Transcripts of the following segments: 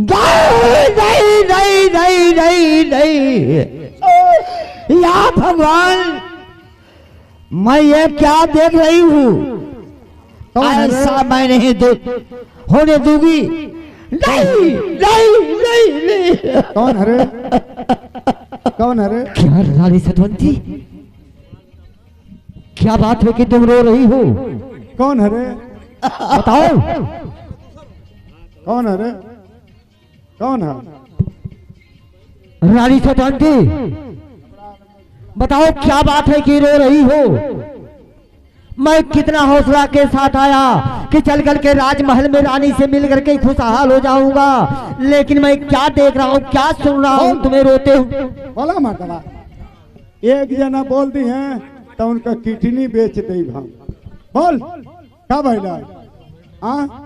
नहीं नहीं नहीं नहीं नहीं, या भगवान मैं ये क्या देख रही हूँ? ऐसा मैं नहीं होने दूंगी। नहीं नहीं नहीं नहीं। कौन है रे? कौन है रे? क्या रानी सतवंती, क्या बात है कि तुम रो रही हो? कौन है रे? बताओ कौन है रे? कौन है? रानी सतवंती, बताओ क्या बात है कि रो रही हो? मैं कितना हौसला के साथ आया कि चल कर के राजमहल में रानी से मिल करके खुशहाल हो जाऊंगा, लेकिन मैं क्या देख रहा हूँ, क्या सुन रहा हूँ, तुम्हें रोते हो। बोला माता, एक जना बोल दी है तो उनका किडनी बेच दे हम। बोल क्या भैया? हाँ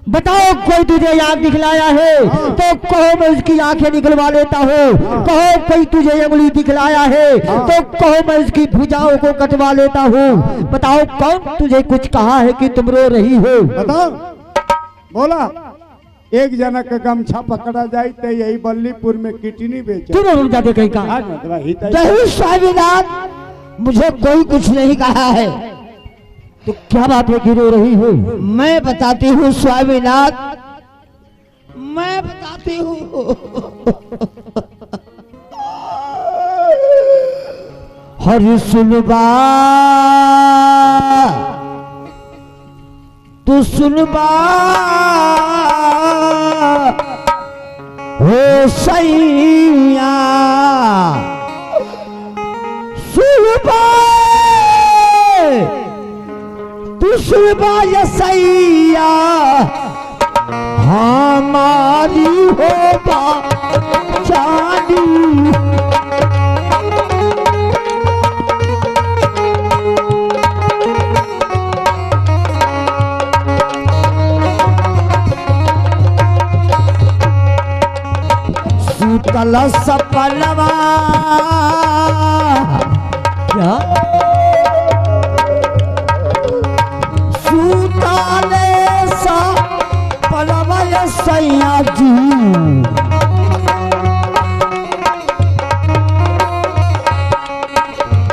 बताओ, कोई तुझे याद दिखलाया है तो कहो मैं उसकी आंखें निकलवा लेता हूँ। कहो कोई तुझे अंगुली दिखलाया है तो कहो मैं उसकी भुजाओं को कटवा लेता हूँ। बताओ कौन तुझे कुछ कहा है कि तुम रो रही हो? बताओ। बोला एक जना का गमछा पकड़ा जाए तो यही बल्लीपुर में किडनी बेच। क्यों रुक जाते कहीं का? स्वामीनाथ, मुझे कोई कुछ नहीं कहा है। तो क्या बात है कि रो रही हो? मैं बताती हूँ स्वामीनाथ, मैं बताती हूँ। हरि सुनबा तू सुनबा हो सैया, सुनबा तू सुनबा ये सैया, हमारी होगा जानी। सूतल सपनवा क्या सैया जी,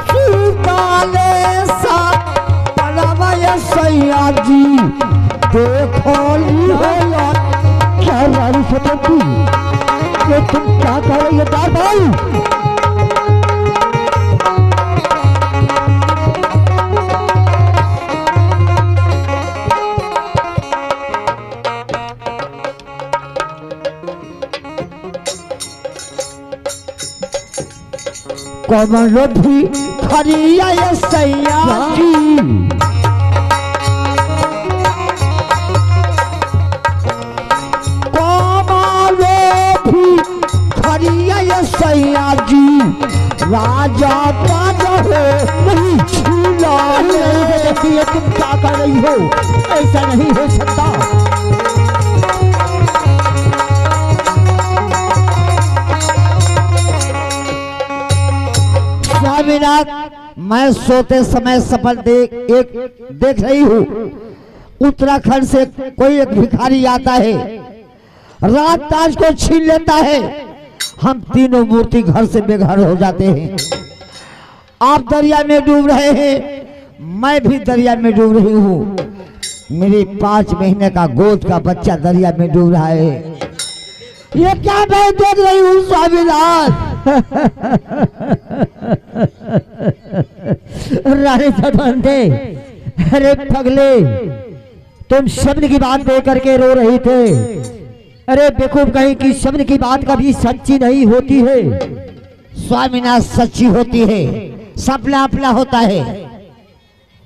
सुताले सा पलवय सैया जी, देखो लिया क्या रानी सतवंती, ये तुम क्या कह रही हो भाई? कमल भी खरिया ये सैया जी, कमल भी खरिया ये सैया जी, राजा राजा हो नहीं छीला। तुम क्या कर रही हो? ऐसा नहीं हो सकता। मैं सोते समय सफल देख रही हूँ। उत्तराखंड से कोई एक भिखारी आता है, रात ताज को छीन लेता है, हम तीनों मूर्ति घर से बेघर हो जाते हैं। आप दरिया में डूब रहे हैं, मैं भी दरिया में डूब रही हूँ। मेरी 5 महीने का गोद का बच्चा दरिया में डूब रहा है। ये क्या मैं देख रही हूँ स्वामीनाथ? रानी सतवंती, अरे पगले, तुम शब्द की बात दे करके रो रही थे। अरे बेवकूफ कहीं की शब्द की बात कभी सच्ची नहीं होती है। स्वामीनाथ, सच्ची होती है, सपना अपना होता है,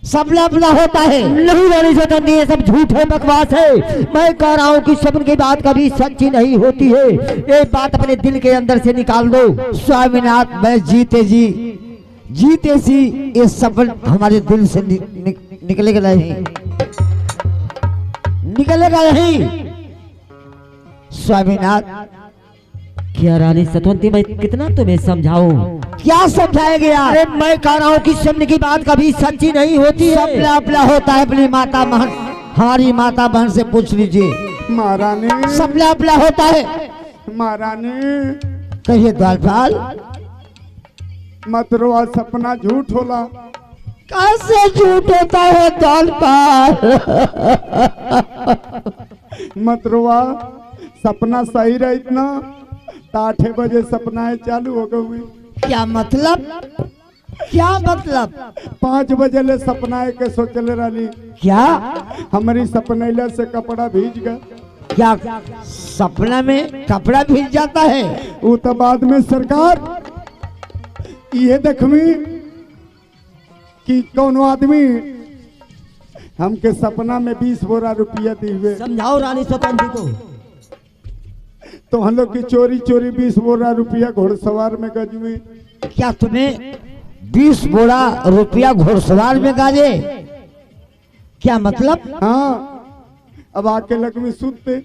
सपना अपना होता है। नहीं रानी सतवंती, ये सब झूठ है, बकवास है। मैं कह रहा हूँ कि शब्द की बात कभी सच्ची नहीं होती है। ये बात अपने दिल के अंदर से निकाल दो। स्वामीनाथ, मैं जीते सी ये सपन हमारे दिल से निकलेगा नहीं, निकलेगा नहीं। स्वामीनाथ, क्या रानी सतवंती, मैं कितना तुम्हें समझाऊं? क्या समझाएंगे यार? अरे मैं कह रहा हूँ कि शब्द की बात कभी सच्ची नहीं होती है, सपना अपना होता है। अपनी माता बहन, हमारी माता बहन से पूछ लीजिए। महारानी सपना अपना होता है। महारानी कहिए द्वारपाल। मत रोआ, सपना झूठ होला। कैसे झूठ होता है द्वारपाल? मत रोआ, सपना सही रही इतना तो 8 बजे सपना चालू हो गई। क्या मतलब? क्या मतलब? 5 बजे ले सपना के सोचले रही। क्या हमारी सपनैला से कपड़ा भीज गया। क्या सपना में कपड़ा भीग जाता है? वो तो बाद में सरकार ये देखमी कि कौन आदमी हमके सपना में 20 बोरा रुपया दिए। समझाओ रानी स्वतंत्र को। तो हम लोग की चोरी चोरी 20 बोरा रुपया घोड़सवार में गजवी। क्या तुम्हें 20 बोरा रुपया घोड़सवार में गाजे? क्या मतलब? हाँ, अब आके लगमी सुनते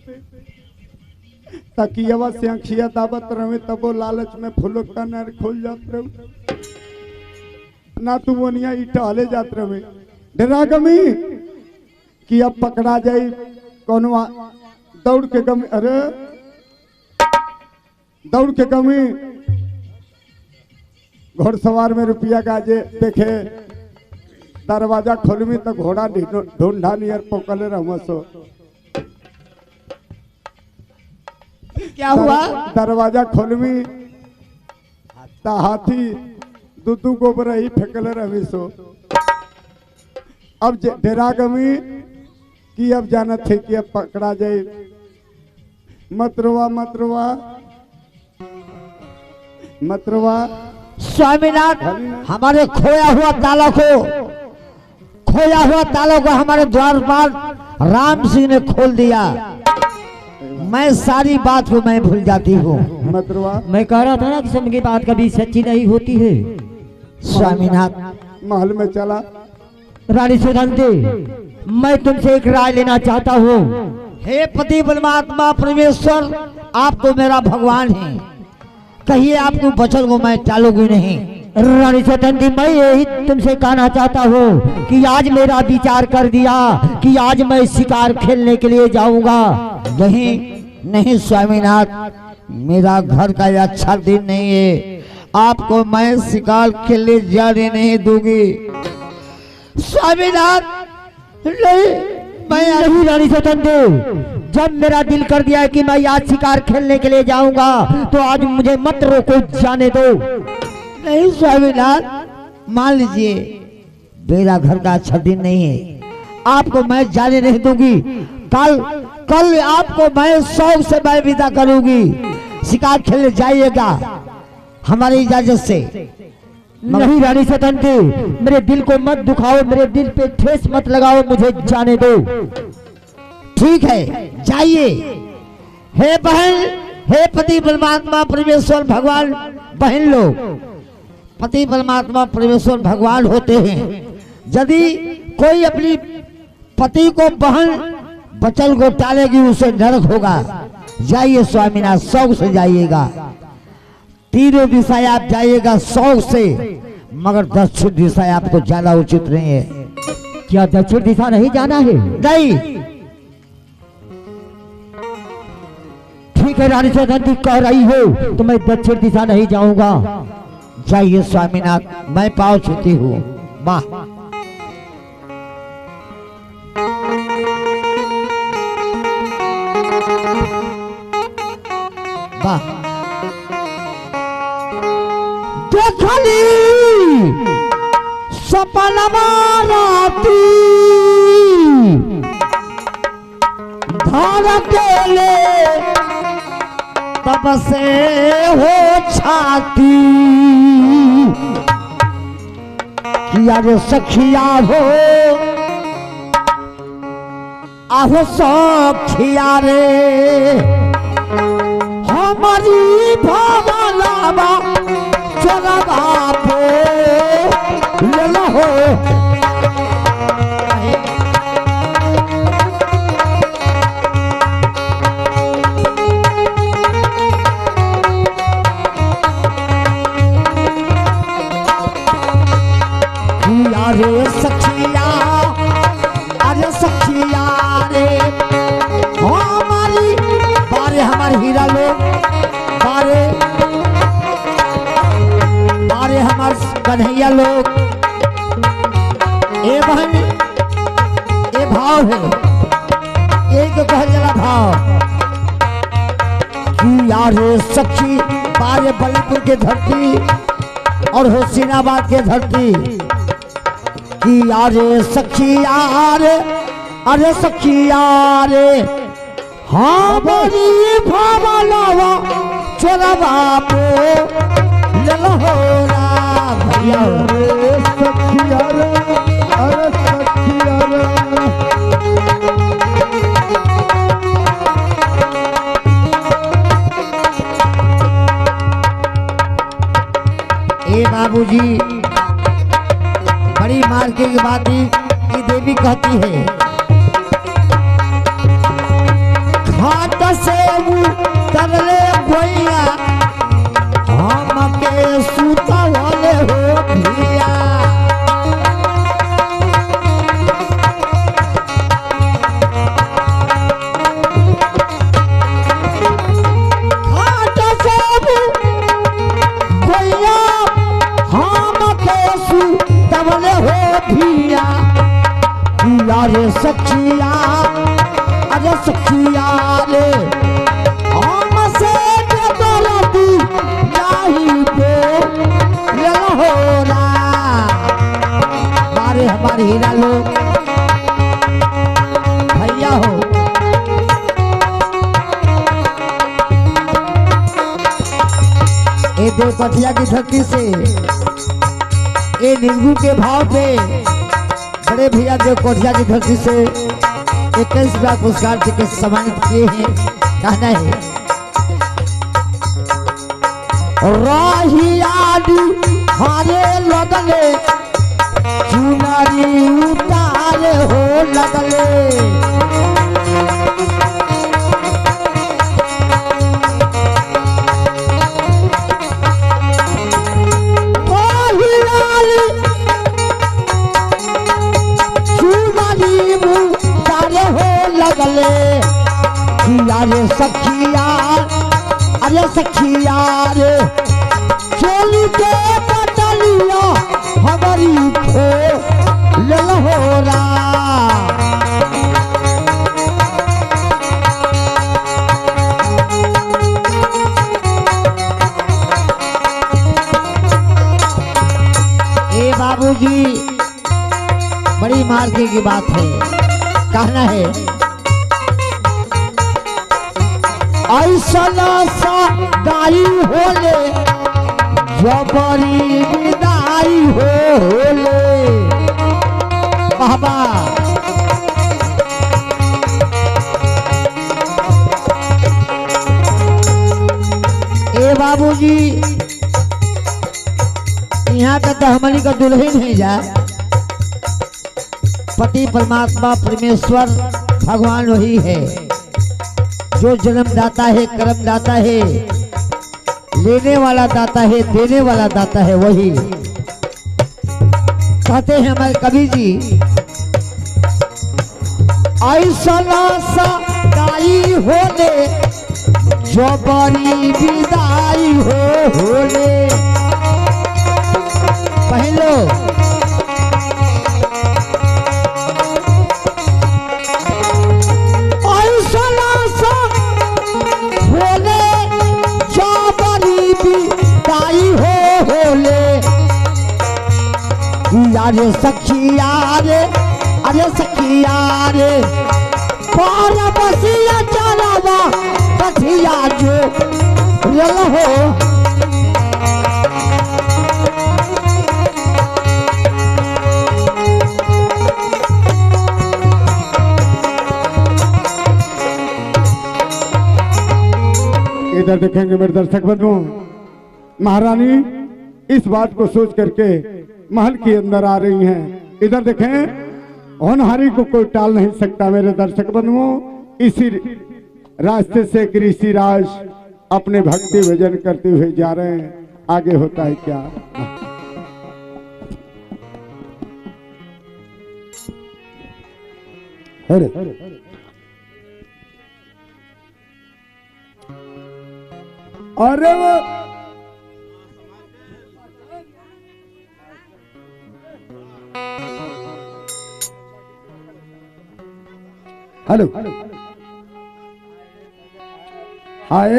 तकियावा से आँखिया दाबत रहे, तब वो लालच में फुलक का नर खोल जात रहे ना। तू वो नहीं टहले जात रहे। डरा गमी कि अब पकड़ा जाए कौन दौड़ के गमी। अरे दौड़ के गमी घोड़सवार में रुपया गाजे देखे। दरवाजा खोलमी तो घोड़ा ढूंढा नियर पोकले रहूँ सो। क्या हुआ? दरवाजा खोलमी ता हाथी दूधू गोबर ही फेंकले रही सो। अब डेरा गमी कि अब जाना थे कि अब पकड़ा जाए। मत रोवा, मत रोवा, मत रोवा। स्वामीनाथ, हमारे खोया हुआ ताला को हमारे द्वारपाल राम सिंह ने खोल दिया। मैं सारी बात को मैं भूल जाती हूँ। मत रोवा। मैं कह रहा था ना कि सबकी बात कभी सच्ची नहीं होती है। स्वामीनाथ, महल में चला। रानी सुगंधी, मैं तुमसे एक राय लेना चाहता हूँ। हे पति परमात्मा परमेश्वर, आप तो मेरा भगवान है, कहिए आपको वचन को मैं टालूंगी नहीं। रानी स्वतंत्री, मैं यही तुमसे कहना चाहता हूँ कि आज मेरा विचार कर दिया कि आज मैं शिकार खेलने के लिए जाऊंगा। नहीं नहीं स्वामीनाथ, मेरा घर का ये अच्छा दिन नहीं है, आपको मैं शिकार खेलने जाने नहीं दूंगी। स्वामीनाथ नहीं, मैं नहीं। रानी स्वतंत्र, जब मेरा दिल कर दिया है कि मैं आज शिकार खेलने के लिए जाऊंगा तो आज मुझे मत रोको, जाने दो। नहीं स्वामीनाथ, मान लीजिए मेरा घर का अच्छा दिन नहीं है, आपको मैं जाने नहीं दूंगी। कल आपको मैं शौक से मैं विदा करूंगी। शिकार खेलने जाइएगा हमारी इजाजत से। नहीं रानी स्वतंत्री, मेरे दिल को मत दुखाओ, मेरे दिल पे ठेस मत लगाओ, मुझे जाने दो। ठीक है, जाइए। हे बहन, हे पति परमात्मा परमेश्वर भगवान, बहन लोग पति परमात्मा परमेश्वर भगवान होते हैं। यदि कोई अपनी पति को बहन बचन को टालेगी उसे नरक होगा। जाइए स्वामीनाथ, शौक से जाइएगा। तीनों दिशा आप जाइएगा शौक से, मगर दक्षिण दिशा आपको जाना उचित नहीं है। क्या दक्षिण दिशा नहीं जाना है? नहीं। ठीक है रानी स्वतंत्री, कह रही हो तो मैं दक्षिण दिशा नहीं जाऊंगा। जाइए स्वामीनाथ, मैं पाँव छूती हूँ। वाह, वाह। देखली सपनमा राती धार केले तब से हो छाती किया रे सखिया हो, आहो सखिया रे हमारी भावनावा चला पे ले लो हो। अरे सखिया, अरे सखिया रे हमारी ए बहन ये भाव है, एक कह जला भाव कि यार सखी बारे बलपुर के धरती और होशिनाबाद के धरती कि यार सखी यार, अरे सखी यार हाँ बड़ी भावा लावा चोरवा पो ललहोरा भैया अरे सखिया रे, अरे सखिया रे। ए बाबूजी बड़ी मार्के की बात की देवी कहती है घाट से तरले भैया हम के सूता वाले हो भैया घाट से भैया हम के सूता वाले हो भैया भैया रे सखिया, अरे सखिया रे हम से डरती नहीं पे ललहोरा मारे हमारे हीरा लोग भैया हो। ए दो पटिया की धरती से ए नींबू के भाव पे बड़े भैया देव कोठिया की धरती से 21 लाख पुरस्कार के सम्मानित किए हैं। कहना है राहियाडी हारे लगले चुनारी उतारे हो लगले लगले अरे सखिया, अरे सखिया रे चोली के पटलिया हमारी खो ललहोरा ए बाबूजी बड़ी मार्के की बात है। कहना है ऐसा सा दाई होले जबरी विदाई होले बाबा ए बाबूजी यहाँ का तो हमारी का दुल्हन है जा पति परमात्मा परमेश्वर भगवान वही है जो जन्म दाता है, कर्म दाता है, लेने वाला दाता है, देने वाला दाता है। वही कहते हैं हमारे कवि जी ऐसा सा दाई होले जो बड़ी विदाई होले पहलो अरे सखिया रे, अरे सखिया रे पार बसिया चलावा बसिया जो रल हो इधर देखेंगे मेरे दर्शक बंधुओं, महारानी इस बात को सोच करके महल के अंदर आ रही हैं। इधर देखें होनहारी को कोई टाल नहीं सकता मेरे दर्शक बंधुओं। इसी रास्ते से ऋषिराज अपने भक्ति भजन करते हुए जा रहे हैं। आगे होता है क्या? अरे अरे वो हेलो हाय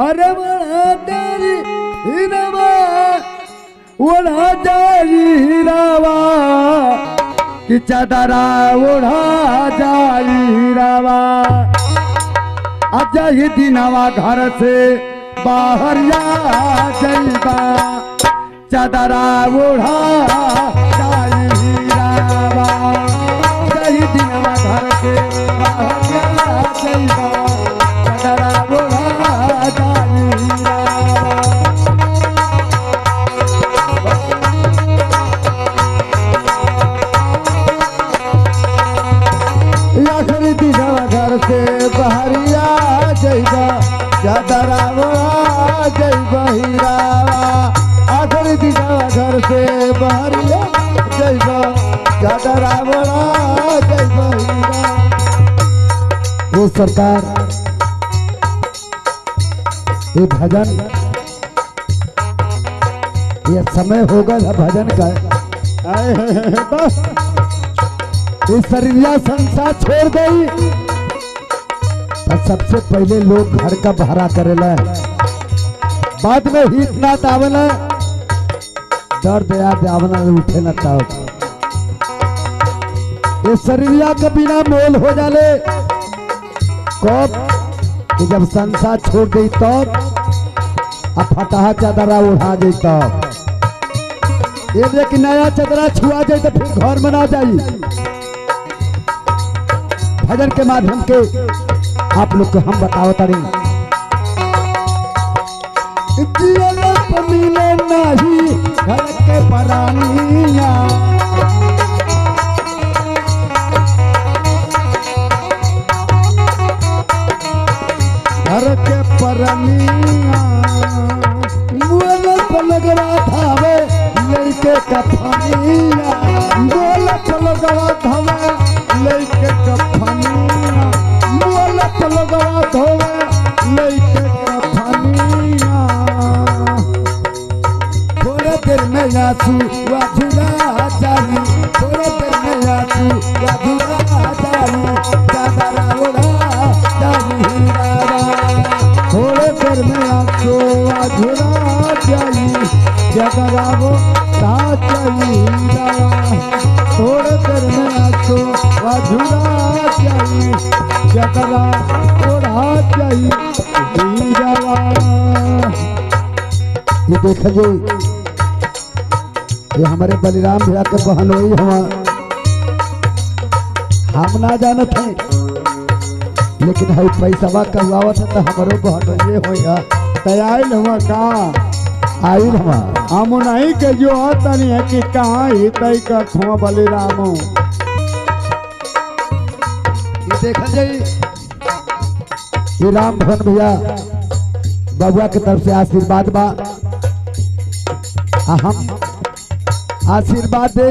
अरे बड़ा तेरी हिरवा उड़ा जाई हिरवा कि चादरा उड़ा जाई हिरवा अजय दिनवा घर से बाहर या जलवा चादरा उड़ा जाई हिरवा अजय दिनवा घर से बाहर या जलवा चादरा उड़ा जाई हिरवा घर से बहरिया जैबा चादरा उड़ा जैबा हीरावा आखिरी दिनवा घर से बहरिया जैबा चादरा उड़ा जैबा हीरा। वो सरकार ये भजन ये समय हो गया भजन का इस शरीरिया संसार छोड़ गई तो सबसे पहले लोग घर का भाड़ा करेला बाद में हित ना तावला दर्द याद आवना उठे ना ताव ये शरीरिया के बिना मोल हो जाले कब कि जब संसार छोड़ गई तब अब फटाहा चादरा उड़ा गई तब एक नया चादरा छुआ जाए तो फिर घर में ना जाई। भजन के माध्यम के आप लोग को हम बताओ तारी मिले नहीं घर के परानिया घर के परनिया लगवा धावे लेके कफनिया लगवा धावे लेके कफनिया लगवा धोवे लेके कफनिया थोड़े देर में आंसू वाधुरा जाई थोड़े देर में आंसू वाधुरा जाई चादरा उड़ा जाई हीरावा थोड़े देर में आंसू वाधुरा जाई चादरा उड़ा जाई हीरावा थोड़े देर में आंसू वाधुरा जाई चादरा उड़ा जाई हीरावा। ये देखिए ये हमारे बलिराम भैया के बहन हुई हम ना जानत हैं लेकिन हई पैसा कहुआवत है तो हमारो बहन ये होया तैयार हुआ का आइल हम नहीं के जो तनी है कि कहाँ ही तय का खुआ बलिराम ये देखा जाए ये राम भवन भैया बबुआ की तरफ से आशीर्वाद बा हम आशीर्वाद दे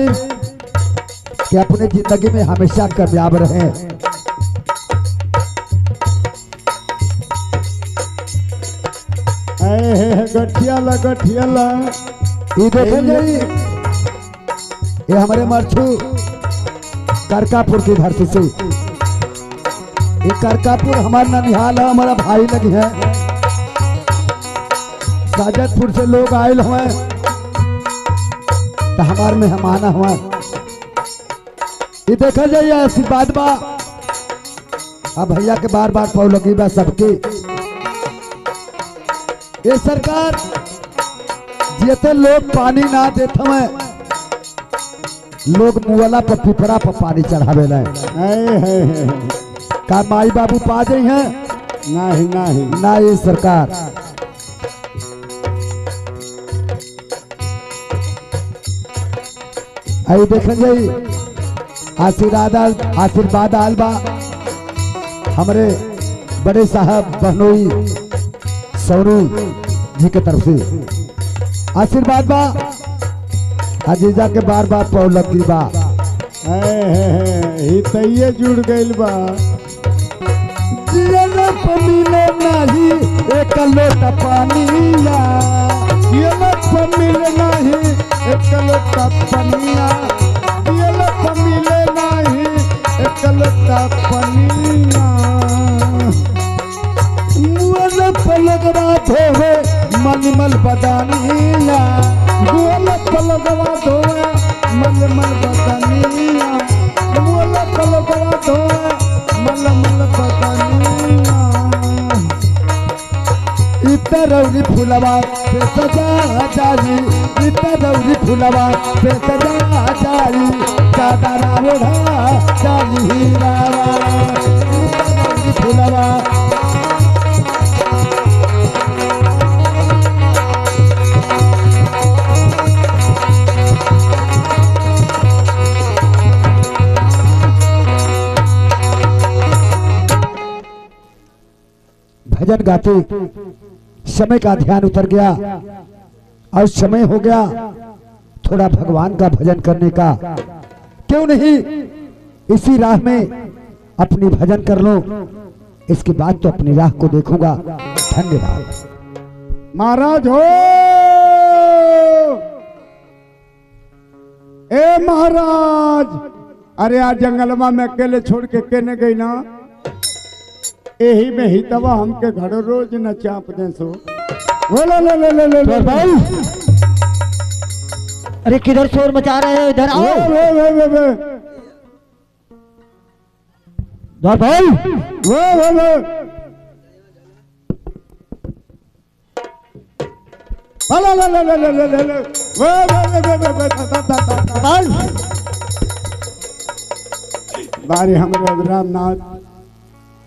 कि अपने जिंदगी में हमेशा कामयाब रहे। गठियाला गठियाला ये देखेंगे ये हमारे मरछू करकापुर की धरती से ये करकापुर हमारा ननिहाल है हमारा भाई लगी है साजदपुर से लोग आयल हुए तो हमारे मेहमान हुआ ये देखा जाइए आशीर्वाद बा अब भैया के बार बार पाव लगी बा सबके ये सरकार जिते लोग पानी ना देते हुए लोग मुआला पर पिपरा पर पानी चढ़ावे का माई बाबू पा जाए हैं नहीं नहीं ना ये सरकार आई देखेंगे आशीर्वाद आलबा हमारे बड़े साहब बहनोई सोनू जी के तरफ से आशीर्वाद बा अजीजा के बार बार पौ लगी बा तैये जुड़ गइल बा मिले नहीं एक लोटा पानिया मिले नहीं एक लोटा पनिया मिले मल मल बदनिया मोल कल गया धोए मल मल बदनिया इतरौरी फुलवा से सजा जाई इतरौरी फुलवा से सजा जाई चादरा ओढ़ा जाई हीरावा इतरौरी फुलवा भजन गाते समय का ध्यान उतर गया और समय हो गया थोड़ा भगवान का भजन करने का। क्यों नहीं इसी राह में अपनी भजन कर लो, इसके बाद तो अपनी राह को देखूंगा। धन्यवाद। महाराज हो ए महाराज, अरे आज जंगलवा में अकेले छोड़ के केने गई ना, यही में ही तवा हमके घर रोज न चाप दे सो। ले भाई, अरे किधर शोर मचा रहे हो? इधर आओ। भाई बारे हमारे रामनाथ,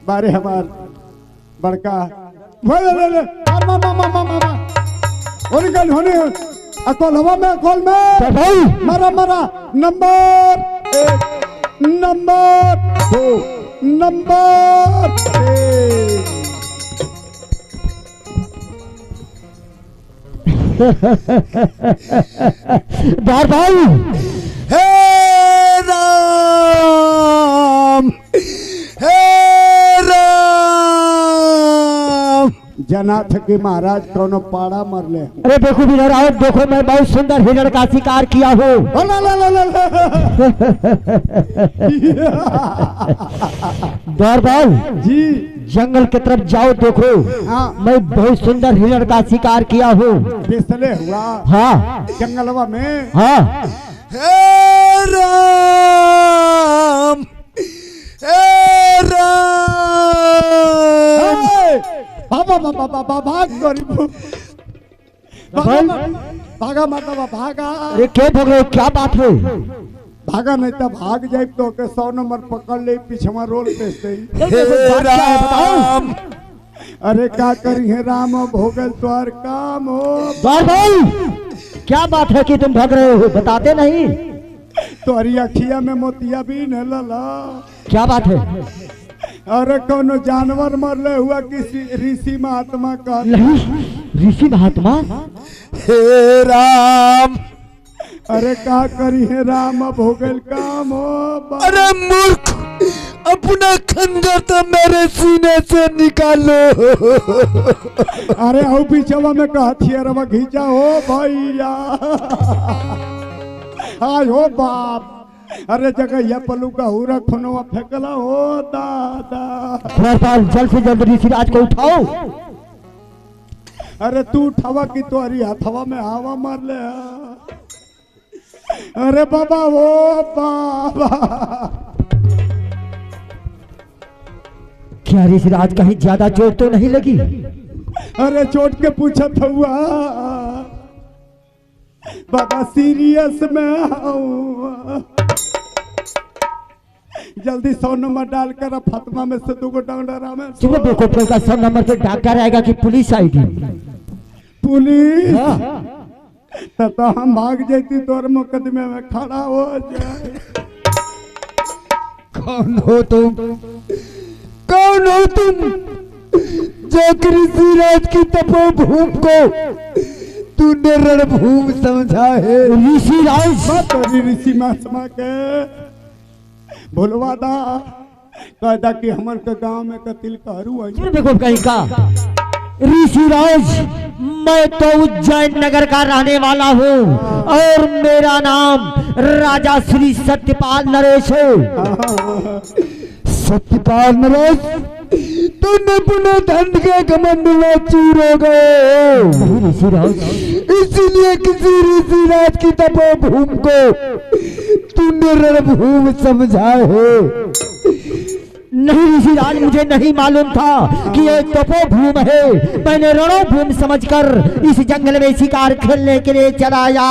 बारे हमार बड़का अकोल हवा में, अकोल में मरा मरा नंबर 1 नंबर 2 नंबर 3 बार भाई। हे राम, हे राम। जनाथ के महाराज कोनो पाड़ा मर ले। अरे देखो इधर आओ, देखो मैं बहुत सुंदर हिरण का शिकार किया हूँ। दौरबाल जी जंगल की तरफ जाओ, देखो हाँ। मैं बहुत सुंदर हिरण का शिकार किया हूँ। बेसले हुआ हाँ जंगलवा में। हाँ। हे राम, हे राम। बाबा बाबा बाबा भाग गरीब, भागा माता भागा। अरे क्या भाग रहे हो? क्या बात है? भागा नहीं तो भाग जाए तो के 100 नंबर पकड़ ले, पीछे रोल पेश दे। बताओ। अरे क्या करी है राम, भोगल द्वार काम हो। भाई क्या बात है कि तुम भाग रहे हो? बताते नहीं। तो अरे अखिया में मोतिया भी न लला। क्या बात है? अरे कोनो जानवर मरले हुआ किसी ऋषि महात्मा का? नहीं, ऋषि महात्मा? हे राम, अरे क्या करी है राम, हो गए काम हो। अरे मूर्ख, अपना खंजर तो मेरे सीने से निकालो। अरे आओ पीछवा में कहा थियरवा खींचा हो भैया। आज हो बाप, अरे जगह यह पलू का हुरा खुनवा फेंकला हो दादा। जल्द से जल्द ऋषिराज को उठाओ। अरे तू उठावा की तो अरे हथवा में हवा मार ले। अरे बाबा वो बाबा, क्या ऋषिराज कहीं ज्यादा चोट तो नहीं लगी? अरे चोट के पूछा था हुआ बाबा, सीरियस में आऊं। जल्दी 100 नंबर डालकर फातिमा में से 2 डंडा में। सुबह देखो का 100 नंबर पे डॉक्टर आएगा कि पुलिस आएगी? पुलिस। तो हम भाग जाती तो और मुकदमे में खड़ा हो जाए। कौन हो तुम? कौन हो तुम जो ऋषिराज की तपोभूमि को तूने रणभूमि समझा है? ऋषिराज ऋषि महात्मा के भुलवादा कहता कि हमर के गांव में कतिल कहरू है। देखो कहीं का ऋषिराज, मैं तो उज्जैन नगर का रहने वाला हूँ और मेरा नाम राजा श्री सत्यपाल नरेश है। सत्यपाल नरेश? तुम अपने धन के घमंड में चूर हो गए। नहीं ऋषिराज, इसलिए किसी ऋषिराज की तपोभूमि को तूने रणभूमि समझा है। नहीं ऋषिराज, मुझे नहीं मालूम था कि ये तपोभूमि है। मैंने रणभूमि समझकर इस जंगल में शिकार खेलने के लिए चला आया।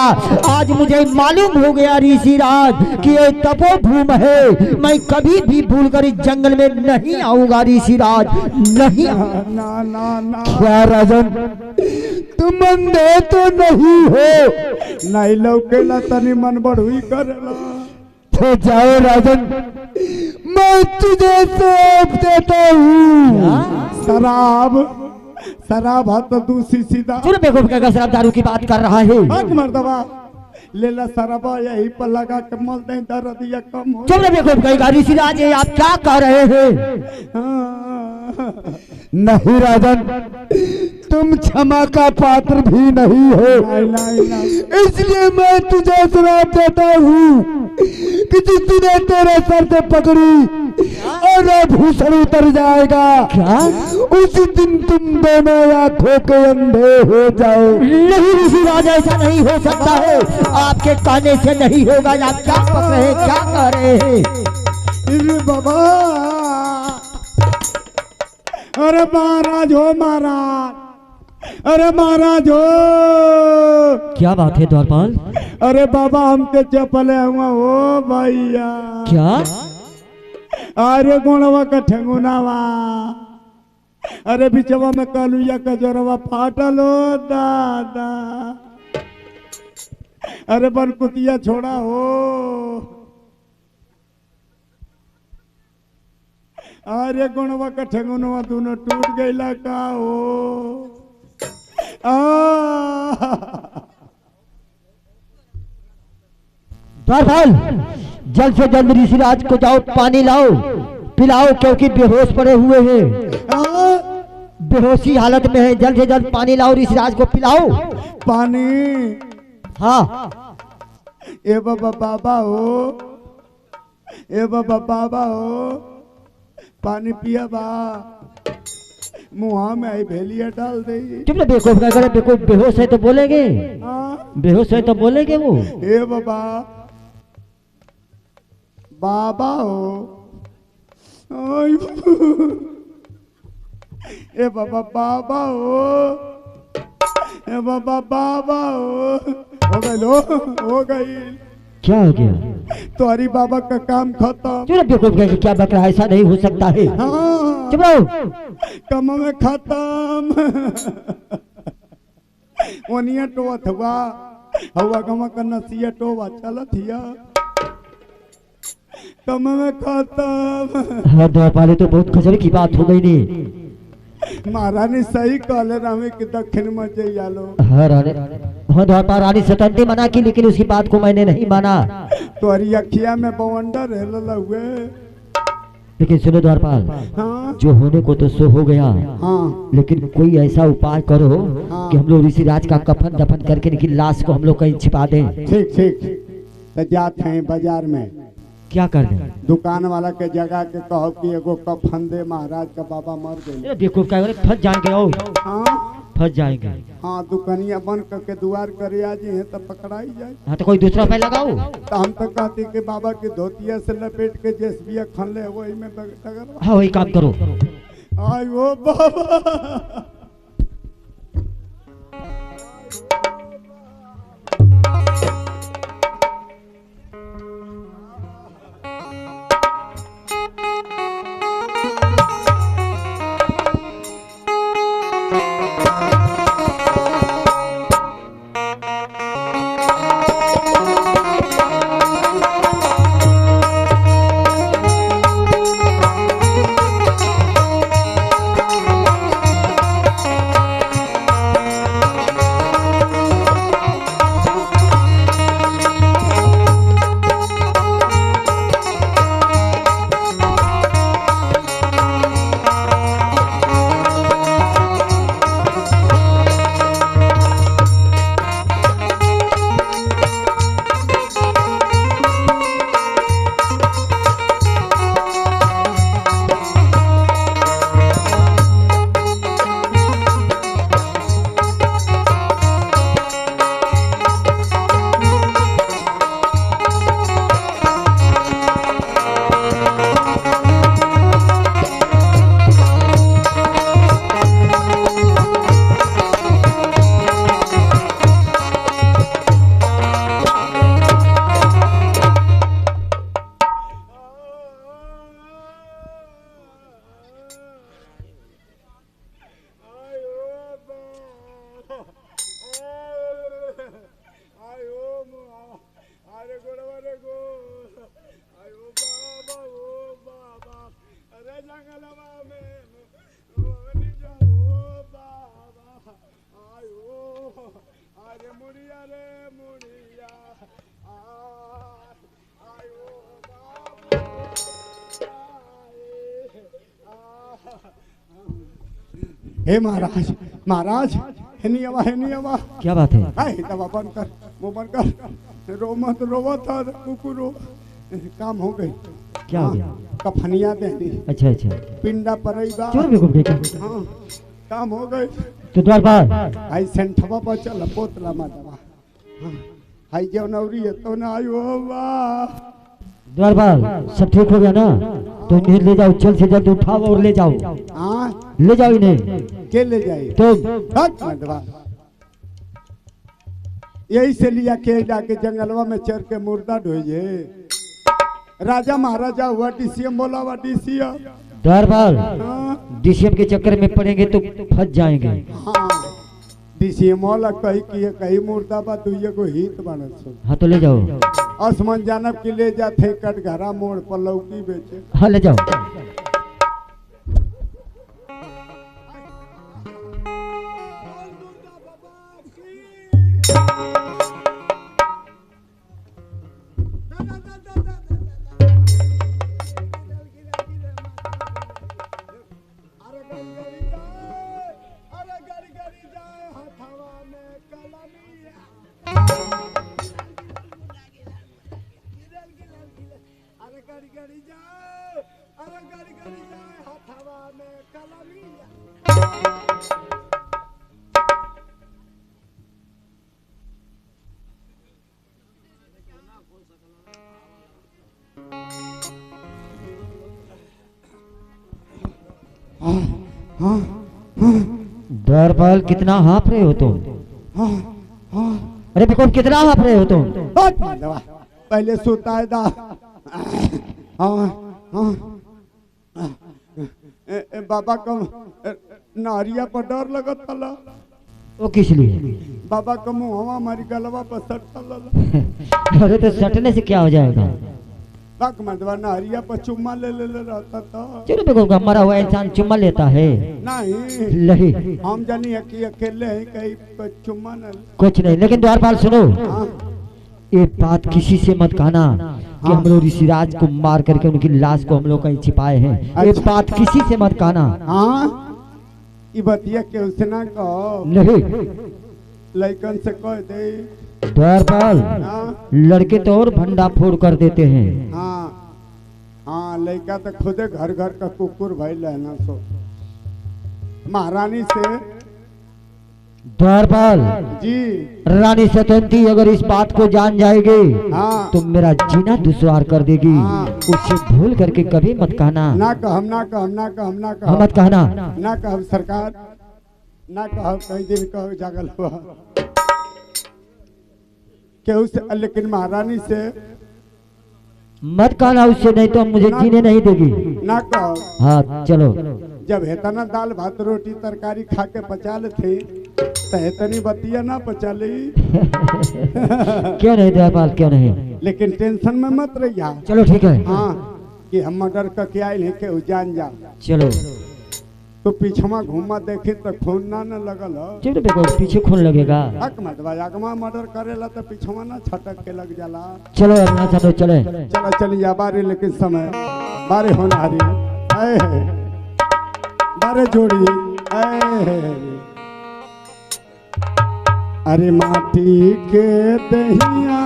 आज मुझे मालूम हो गया ऋषिराज कि ये तपोभूमि है। मैं कभी भी भूलकर इस जंगल में नहीं आऊंगा ऋषिराज, नहीं। ना ना ना क्या राजन, तुम अंधे तो नहीं हो? नहीं लौकेला तनी मन बढ़ुई करेला। तो जाओ राजन, मैं तुझे सौंप देता हूँ। शराब शराब हाथ तो दूसरी सीधा सुन बेवकूफ, क्या शराब दारू की बात कर रहा है? हक मर्दबा लेला शराबा यही पर लगा के मल दे, दर्द या कम हो। चुप रहे बेवकूफ कहेगा। ऋषिराज, ये आप क्या कह रहे हैं? हाँ। नहीं राजन, तुम क्षमा का पात्र भी नहीं हो। नहीं नहीं इसलिए मैं तुझे श्राप देता हूँ कि जिस दिन तेरे सर से पकड़ी और आभूषण उतर जाएगा, क्या? उसी दिन तुम दोनों आंखों के अंधे हो जाओ। नहीं ऋषिराज, ऐसा नहीं हो सकता है। आपके कहने से नहीं होगा। आप क्या पक रहे हैं, क्या कह रहे हैं? अरे बाबा, अरे महाराज हो महाराज, अरे महाराज हो। क्या बात है द्वारपाल? अरे बाबा हमके चपले हुआ हो भैया। क्या? अरे गुणवा का ठेंगुनावा, अरे बिचवा में कलुया का जोरवा फाटलो दादा। अरे बनकुतिया छोड़ा हो। अरे गुणवा का ठेंगुनवा दोनों टूट गईला का हो। द्वारपाल, जल्द से जल्द ऋषिराज को जाओ, पानी लाओ, पिलाओ, क्योंकि बेहोश पड़े हुए हैं, बेहोशी हालत में है। जल्द से जल्द पानी लाओ, ऋषिराज को पिलाओ। पानी। हाँ। ए बाबा बाबा हो, ए बाबा बाबा हो, पानी पिया बा। मुहा में आई भेलिया डाल दे। चुप ना बेवकूफ, क्या करे बेवकूफ? बेहोश है तो बोलेंगे, हाँ। बेहोश है तो बोलेंगे वो। ए बाबा बाबा हो, ओय ए बाबा बाबा हो, ए बाबा बाबा हो गई लो, हो गई। क्या हो गया? तुम्हारी बाबा का काम खत्म। चुप ना बेवकूफ, क्या बक रहा है? ऐसा नहीं हो सकता है। हाँ, चुप रहो। कम में खत्म। ओनिया टोवा थवा हवा गमा का नसिया टोवा चलत हिया, कम में खत्म। हाँ द्वारपाल, तो बहुत खजर की बात हो गई नी। महारानी सही कहले रामे कि दक्षिण में जइयालो। हाँ रानी, हाँ द्वारपाल, रानी स्वतंत्र मना की, लेकिन उसकी बात को मैंने नहीं माना। तोरी अखिया में बवंडर हेलल हुए। लेकिन सुनो द्वारपाल, हाँ जो होने को तो सो हो गया, हाँ लेकिन कोई ऐसा उपाय करो हाँ। कि हम लोग ऋषिराज का कफन दफन करके इनकी लाश को हम लोग कहीं छिपा दें। ठीक ठीक। तो जाते हैं बाजार में, क्या कर रहे? दुकान वाला के जगह के कहो कि एगो कफन दे, महाराज का बाबा मर गए। बेवकूफ क्या करे, फंस जाएंगे। ओ हाँ फंस जाएंगे। हाँ, दुकानिया बंद करके द्वार करे आ जी है तब पकड़ाई जाए। हाँ तो कोई दूसरा उपाय लगाओ। तो हम तो कहते कि बाबा की धोतिया से लपेट के जेसबिया खन ले वही में डगर। हाँ वही काम करो। आई वो बाबा। हे महाराज महाराज, हेनी आवा। क्या बात है? हाय दवा बंद कर, मुंह बंद कर, रो मत, रोवा था कुकु रो। काम हो गई। क्या हो गया? कफनिया दे दी। अच्छा, पिंडा परईबा। चोर बेवकूफ देखा। हाँ काम हो गई। तो द्वारपाल आई सेंठवा पर चल पोतला माधवा। आई जो नौरी है तो ना आयो वाह। द्वारपाल सब ठीक हो गया ना? तो इन्हें ले जाओ, जल्द से जल्द उठाओ और ले जाओ। हाँ ले जाओ इन्हें। के ले जाए? तो माधवा यही से लिया के जाके जंगलवा में चर के मुर्दा ढोइए। राजा महाराजा हुआ डीसीएम बोला हुआ डीसीएम। द्वारपाल हाँ डीसीएम के चक्कर में पड़ेंगे तो फंस जाएंगे। हाँ डीसीएम वाला कही मुर्दाबाद दुइये को हित बनत सो। हाँ तो ले जाओ। आसमान जानब के ले जाते कटघरा मोड़ पर लौकी बेचे। हाँ ले जाओ। द्वारपाल कितना हाँफ रहे हो तुम? अरे बेवकूफ कितना हाँफ रहे हो तुम? पहले सोता है दा। बाबा का नारिया पर डर लगत तला। वो किस लिए? बाबा का मुँह हमारी गलवा पर सट तला। अरे तो सटने से क्या हो जाएगा? मधवा नारिया पर चुम्मा ले रहता था। चलो बेवकूफ, मरा हुआ इंसान चुम्मा लेता है? नहीं हम जानी है कि अकेले है कहीं चुम्मा न। कुछ नहीं, लेकिन द्वारपाल सुनो। ये बात किसी से मत कहना कि हम लोग ऋषिराज को मार करके उनकी लाश को हम लोग कहीं छिपाए हैं। ये बात किसी से मत कहना। हाँ ये बतिया के उससे ना कहो। नहीं लड़कन से कह दे। द्वारपाल लड़के तो और भंडा फोड़ कर देते हैं। हाँ लड़का तो खुदे घर घर का कुकुर भाई लेना सो। महारानी से द्वारपाल जी रानी सतवंती अगर इस बात को जान जाएगी तो मेरा जीना दुश्वार कर देगी। उससे भूल करके कभी मत कहना। ना कहम मत कहना। ना कहम सरकार, ना कहम कई दिन कहो जागल हुआ केहू से। लेकिन महारानी से मत कहना उससे, नहीं तो मुझे जीने नहीं देगी। ना कहो। हाँ चलो। जब हेतना दाल भात रोटी तरकारी खा के पचा लेते तो हेतनी बतिया ना पचा ली। क्यों नहीं द्वारपाल, क्यों नहीं? लेकिन टेंशन में मत रहिया। चलो ठीक है। हाँ कि हम मर्डर करके आए हैं के जान जा। चलो तो पीछवा घूमा देखे तो खून ना न लगल। चलो देखो पीछे खून लगेगा। अगमा मर्डर करेला तो पीछवा ना छटक के लग जाला। चलो अपना चलो चले। चलो चलिए बारे, लेकिन समय बारे होना रही बारे जोड़ी। अरे माटी के दहिया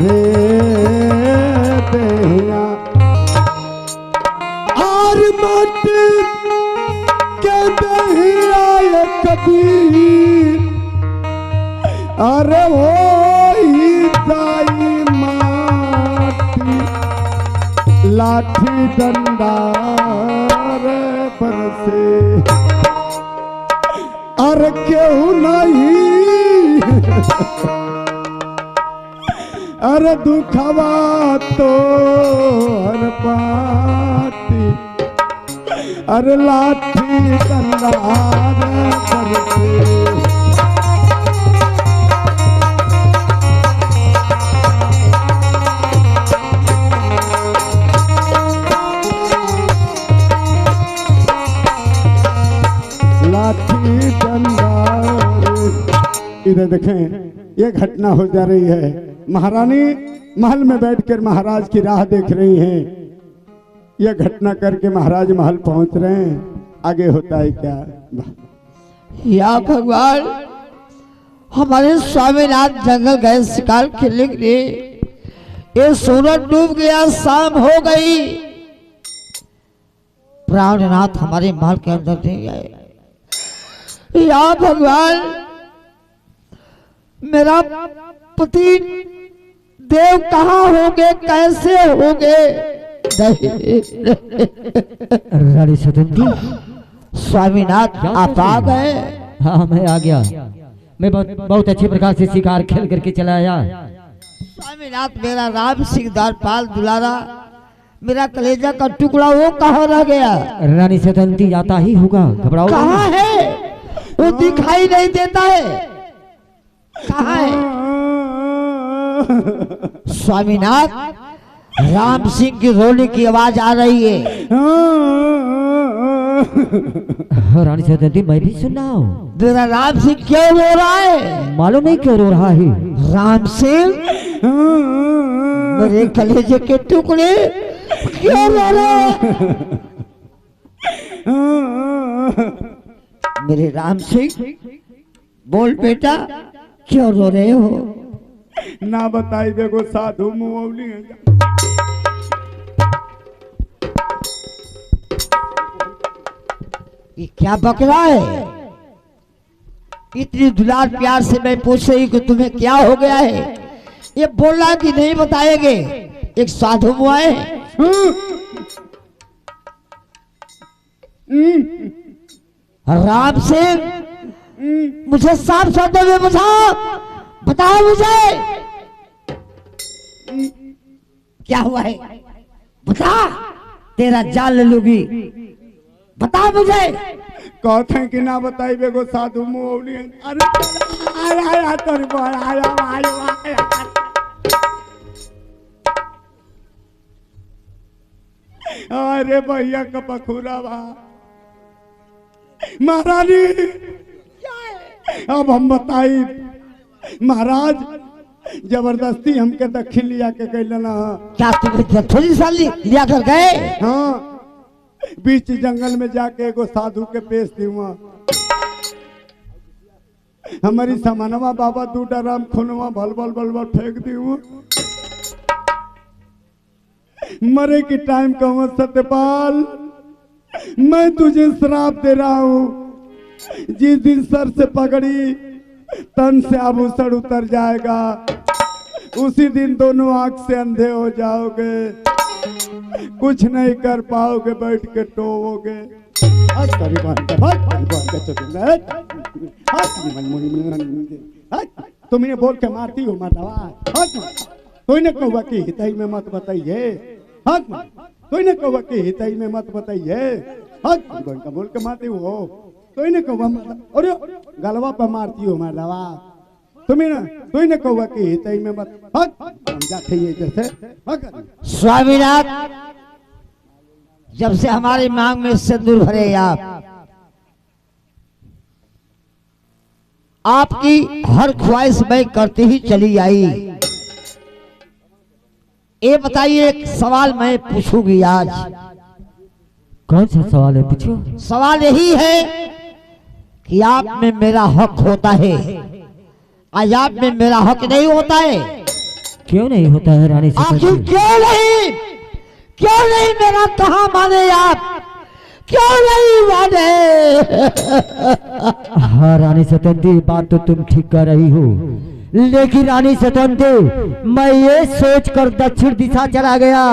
रे दहिया माटी के दहिया कबीर। अरे वो ही जाई माटी लाठी डंडा बरसे। अरे क्यों नहीं अरे दुखवा तो हर पाती। अरे लाठी डंडा बरसे। लाठी डंडा। इधर देखें ये घटना हो जा रही है। महारानी महल में बैठकर महाराज की राह देख रही हैं। यह घटना करके महाराज महल पहुंच रहे हैं, आगे होता है क्या? या भगवान, हमारे स्वामीनाथ जंगल गए शिकार खेलने के लिए, ये सूरज डूब गया, शाम हो गई, प्राणनाथ हमारे महल के अंदर नहीं आए। या भगवान, मेरा पति देव कहाँ होंगे, कैसे होंगे? रानी सतंती, स्वामीनाथ आप आ गए? हाँ मैं आ गया। मैं बहुत अच्छे प्रकार से शिकार खेल करके चला आया। स्वामीनाथ, मेरा राम सिंह द्वारपाल दुलारा, मेरा कलेजा का टुकड़ा वो कहाँ रह गया? रानी सतंती आता ही होगा, घबराओ। कहाँ है वो? दिखाई नहीं देता है, कहाँ है? स्वामीनाथ, राम सिंह की रोने की आवाज आ रही है। रानी सतंती, मैं भी सुन रहा हूँ। मेरा राम सिंह क्यों रो रहा है? मालूम नहीं क्यों रो रहा है। राम सिंह, मेरे कलेजे के टुकड़े क्यों रो रहे हैं? मेरे राम सिंह, बोल बेटा, क्यों रो रहे हो? ना बताई देखो, साधु मुंहवली है। ये क्या बक रहा है? इतनी दुलार प्यार से मैं पूछ रही कि तुम्हें क्या हो गया है, ये बोला कि नहीं बताएंगे? एक साधु मुआ है। राम सिंह, मुझे साफ शब्दों में बताओ मुझे क्या हुआ है? बता, तेरा जान ले लूंगी, बता मुझे। कहते हैं कि ना बताई बेगो, साधु मुंहवली है। अरे आया तेरे पर, आया। अरे भैया का पखुरा बा महारानी। अब हम बताई महाराज, जबरदस्ती हमके दक्षिण लिया के कैलना। क्या तुम्हें थोड़ी साल लिया कर गए? हाँ, बीच जंगल में जाके एगो साधु के पेश दिवा। हमारी समानवा बाबा दू डराम खुनवा भल फेंक दिवा। मरे की टाइम कहूँ सत्यपाल, मैं तुझे श्राप दे रहा हूँ। जिस दिन सर से पगड़ी तन से आभूषण उतर जाएगा, उसी दिन दोनों आंख से अंधे हो जाओगे, कुछ नहीं कर पाओगे, बैठ के टोओगे। तुम इन्हें बोल के मारती हो मातावा। कोई ने कहुआ कि हितई में मत बताइए, कोई ने कहुआ कि हितई में मत बताइए, बोल के मारती हो। कोई ने कहुआ, अरे गलवा पर मारती हो मातावा। तुम्हें ना, कोई ने कहुआ कि हितई में मत जाते ही जैसे। स्वामीनाथ, जब से हमारी मांग में सिंदूर भरे आपकी हर ख्वाहिश मैं करती ही चली आई। ये बताइए, एक सवाल मैं पूछूंगी आज। कौन सा सवाल है? पूछो। सवाल यही है कि आप में मेरा हक होता है, आज आप में मेरा हक नहीं होता है। क्यों नहीं होता है रानी सतंती? क्यों नहीं मेरा कहा माने आप? क्यों नहीं माने? हाँ रानी सतंती, बात तो तुम ठीक कर रही हो, लेकिन रानी सतंती, मैं ये सोच कर दक्षिण दिशा चला गया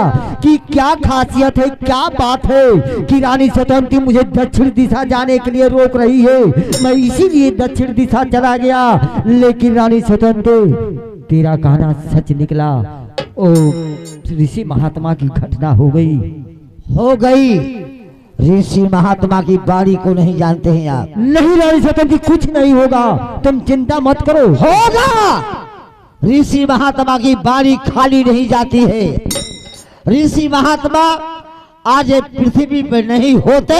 कि क्या खासियत है, क्या बात है कि रानी सतंती मुझे दक्षिण दिशा जाने के लिए रोक रही है। मैं इसीलिए दक्षिण दिशा चला गया, लेकिन रानी सतंती, तेरा कहना सच निकला। ओ ऋषि महात्मा की घटना हो गई। ऋषि महात्मा की बारी को नहीं जानते हैं आप? नहीं रानी सतंती, कुछ नहीं होगा, तुम चिंता मत करो। होगा। ऋषि महात्मा की बारी खाली नहीं जाती है। ऋषि महात्मा आज पृथ्वी पर नहीं होते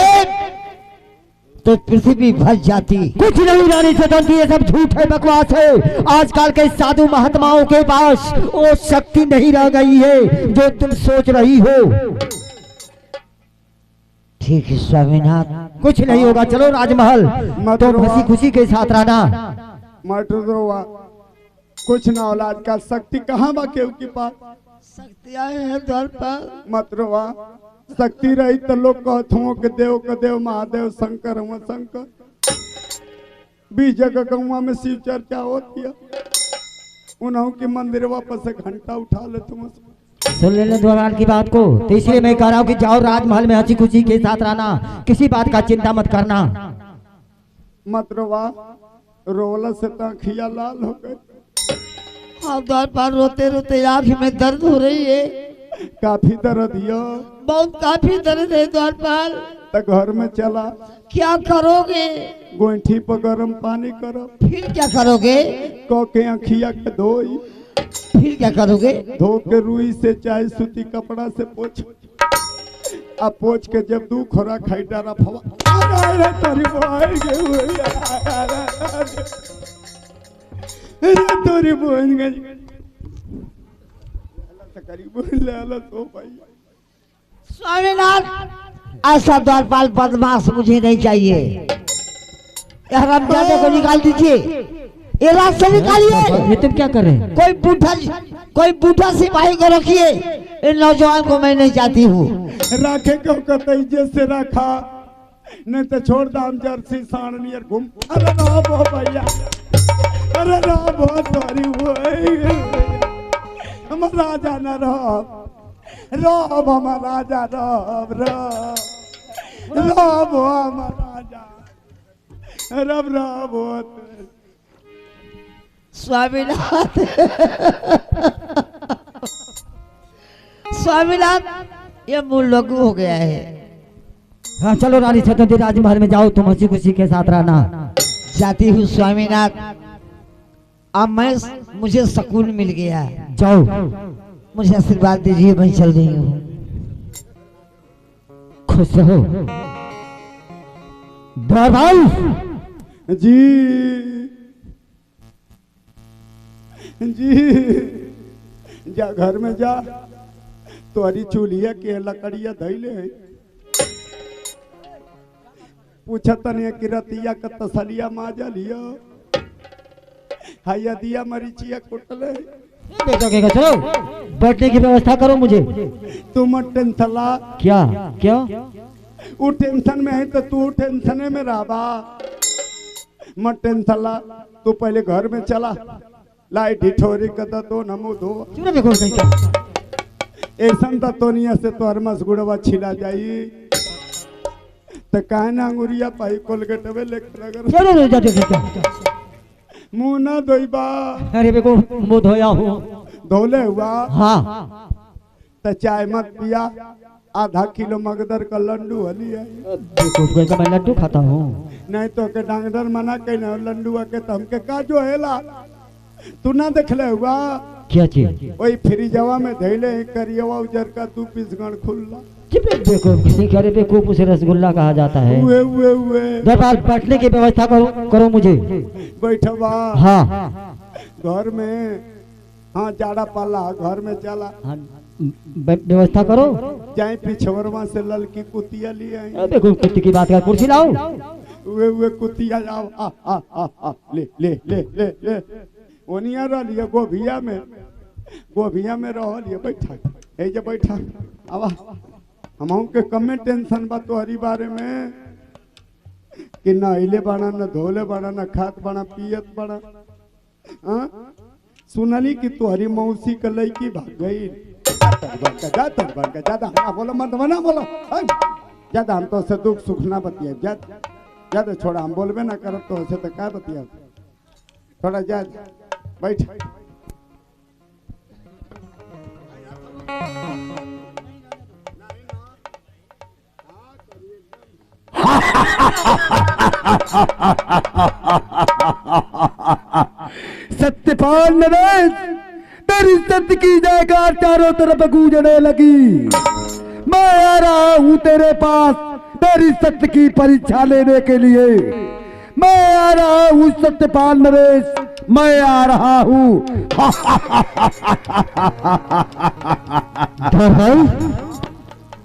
तो पृथ्वी भर जाती। कुछ नहीं रानी सतंती, ये सब झूठ है, बकवास है। आजकल के साधु महात्माओं के पास वो शक्ति नहीं रह गई है जो तुम सोच रही हो। ठीक है स्वामीनाथ। कुछ नहीं होगा, चलो राजमहल। मत तुम रोवा। हंसी खुशी के साथ रहना। मत रोवा, कुछ ना औलाद का शक्ति कहाँ बा केहू के पास। शक्ति आए हैं द्वार पर। मत रोवा, शक्ति रही तो लोग कहत हुओं के देव महादेव शंकर हुआ शंकर। 20 जगह गौवा में शिव चर्चा होती है, उन्हों की मंदिर वापस से घंटा उठा ले तुम। सुन लेने द्वार की बात को, तो इसलिए मैं कह रहा हूँ कि जाओ राजमहल में हंसी खुशी के साथ रहना, किसी बात का चिंता मत करना। मत रोवा, रोला से तो आँखियाँ लाल हो गई। हाँ द्वार पर रोते रोते आँख में दर्द हो रही है। काफी दर्द हियो, बहुत काफी दर्द है द्वार पर। तो घर में चला, क्या करोगे? गोईठी पर गर्म पानी करो, फिर क्या करोगे? कह के आँखिया के धोई, फिर क्या करोगे? धो के रुई से चाहे सूती कपड़ा से पोछ, अब पोछ के जब दू खोरा खाई डारा फवा। अरे तोरी बहन के हुई, अरे तोरी बहन के स्वामीनाथ, ऐसा द्वारपाल बदमाश मुझे नहीं चाहिए। यह रमजाने को निकाल दीजिए, ये रात से निकालिए। ये तुम क्या कर रहे हैं? कोई बूढ़ा सिपाही को रखिए, इन नौजवान को मैं नहीं चाहती हूँ। राखे क्यों कहते इज्जत से रखा, नहीं तो छोड़ दाम जर्सी साण नियर घूम। अरे ना बो भैया, अरे ना बो सॉरी वो हम राजा न रब हम राजा रब हम राजा रब स्वामीनाथ, स्वामीनाथ, ये मूल लघु हो गया है। हाँ चलो रानी छत्रवती, राजमहल में जाओ, तुम हंसी खुशी के साथ रहना। जाती हूँ स्वामीनाथ, अब मुझे सुकून मिल गया। जाओ। मुझे आशीर्वाद दीजिए, मैं चल रही हूँ। खुश रहो द्वार भाई जी जी। जा घर में जा, तोरी चूल्हिया के लकड़िया धैले है, पूछत नहीं कि रतिया का तसलिया माजा लिया, हैया दिया मरीचिया कुटले। चलो बैठने की व्यवस्था करो मुझे। तुम टेंशन ला, क्या क्या वो टेंशन में है तो तू टेंशन में रहा, मत टेंशन ला। तू पहले घर में चला, लाई ढिठोरी कदा तो नमो धो। ऐसा तोनिया से तो हरमस गुड़वा छिला जाई, तो काहे ना अंगुरिया पाई कोलगेट में लेकर अगर मुंह ना धोईबा। अरे देखो मुंह धोया हूँ। धोले हुआ हाँ तो चाय मत पिया, आधा किलो मगदर का लड्डू हली है। देखो का मैं लड्डू खाता हूँ। नहीं तो के डॉक्टर मना कहना लड्डू के तो हमके का जो हेला, तू ना देखले हुआ क्या चीज? वही फ्रीजवा में धैले करियवा उजर का 2 पीस गण खुल्ला। देखो किसी करे बेवकूफ उसे रसगुल्ला कहा जाता है। उए दरबार बैठने की व्यवस्था करो मुझे। बैठवा हाँ घर में, हाँ जाड़ा पाला घर में चला। हाँ, व्यवस्था करो। जाए पिछवरवा से ललकी कुतिया लिए आई। देखो कुत्ती की बात कर, कुर्सी लाओ। उए कुतिया जाओ। ले ले ले ले ले ओनिया रह लिया गोभिया में रह लिया। बैठा ए जे बैठा, आवा हम के कमे टेंशन बा तोहरी बारे में कि न हिले बना, न धोले बना, न खात बना, पियत बना। सुनली कि तोहरी मौसी का लड़की भाग गई। ज्यादा बोलो मत बना बोलो, ज्यादा हम तो से दुख सुख ना बतिया, ज्यादा छोड़ा, हम बोलबे ना करब तो से तो का बतिया। थोड़ा जा बैठ। सत्यपाल नरेश, तेरी सत्य की जयकार चारों तरफ गूंजने लगी। मैं आ रहा हूँ तेरे पास तेरी सत्य की परीक्षा लेने के लिए। मैं आ रहा हूँ सत्यपाल नरेश, मैं आ रहा हूँ।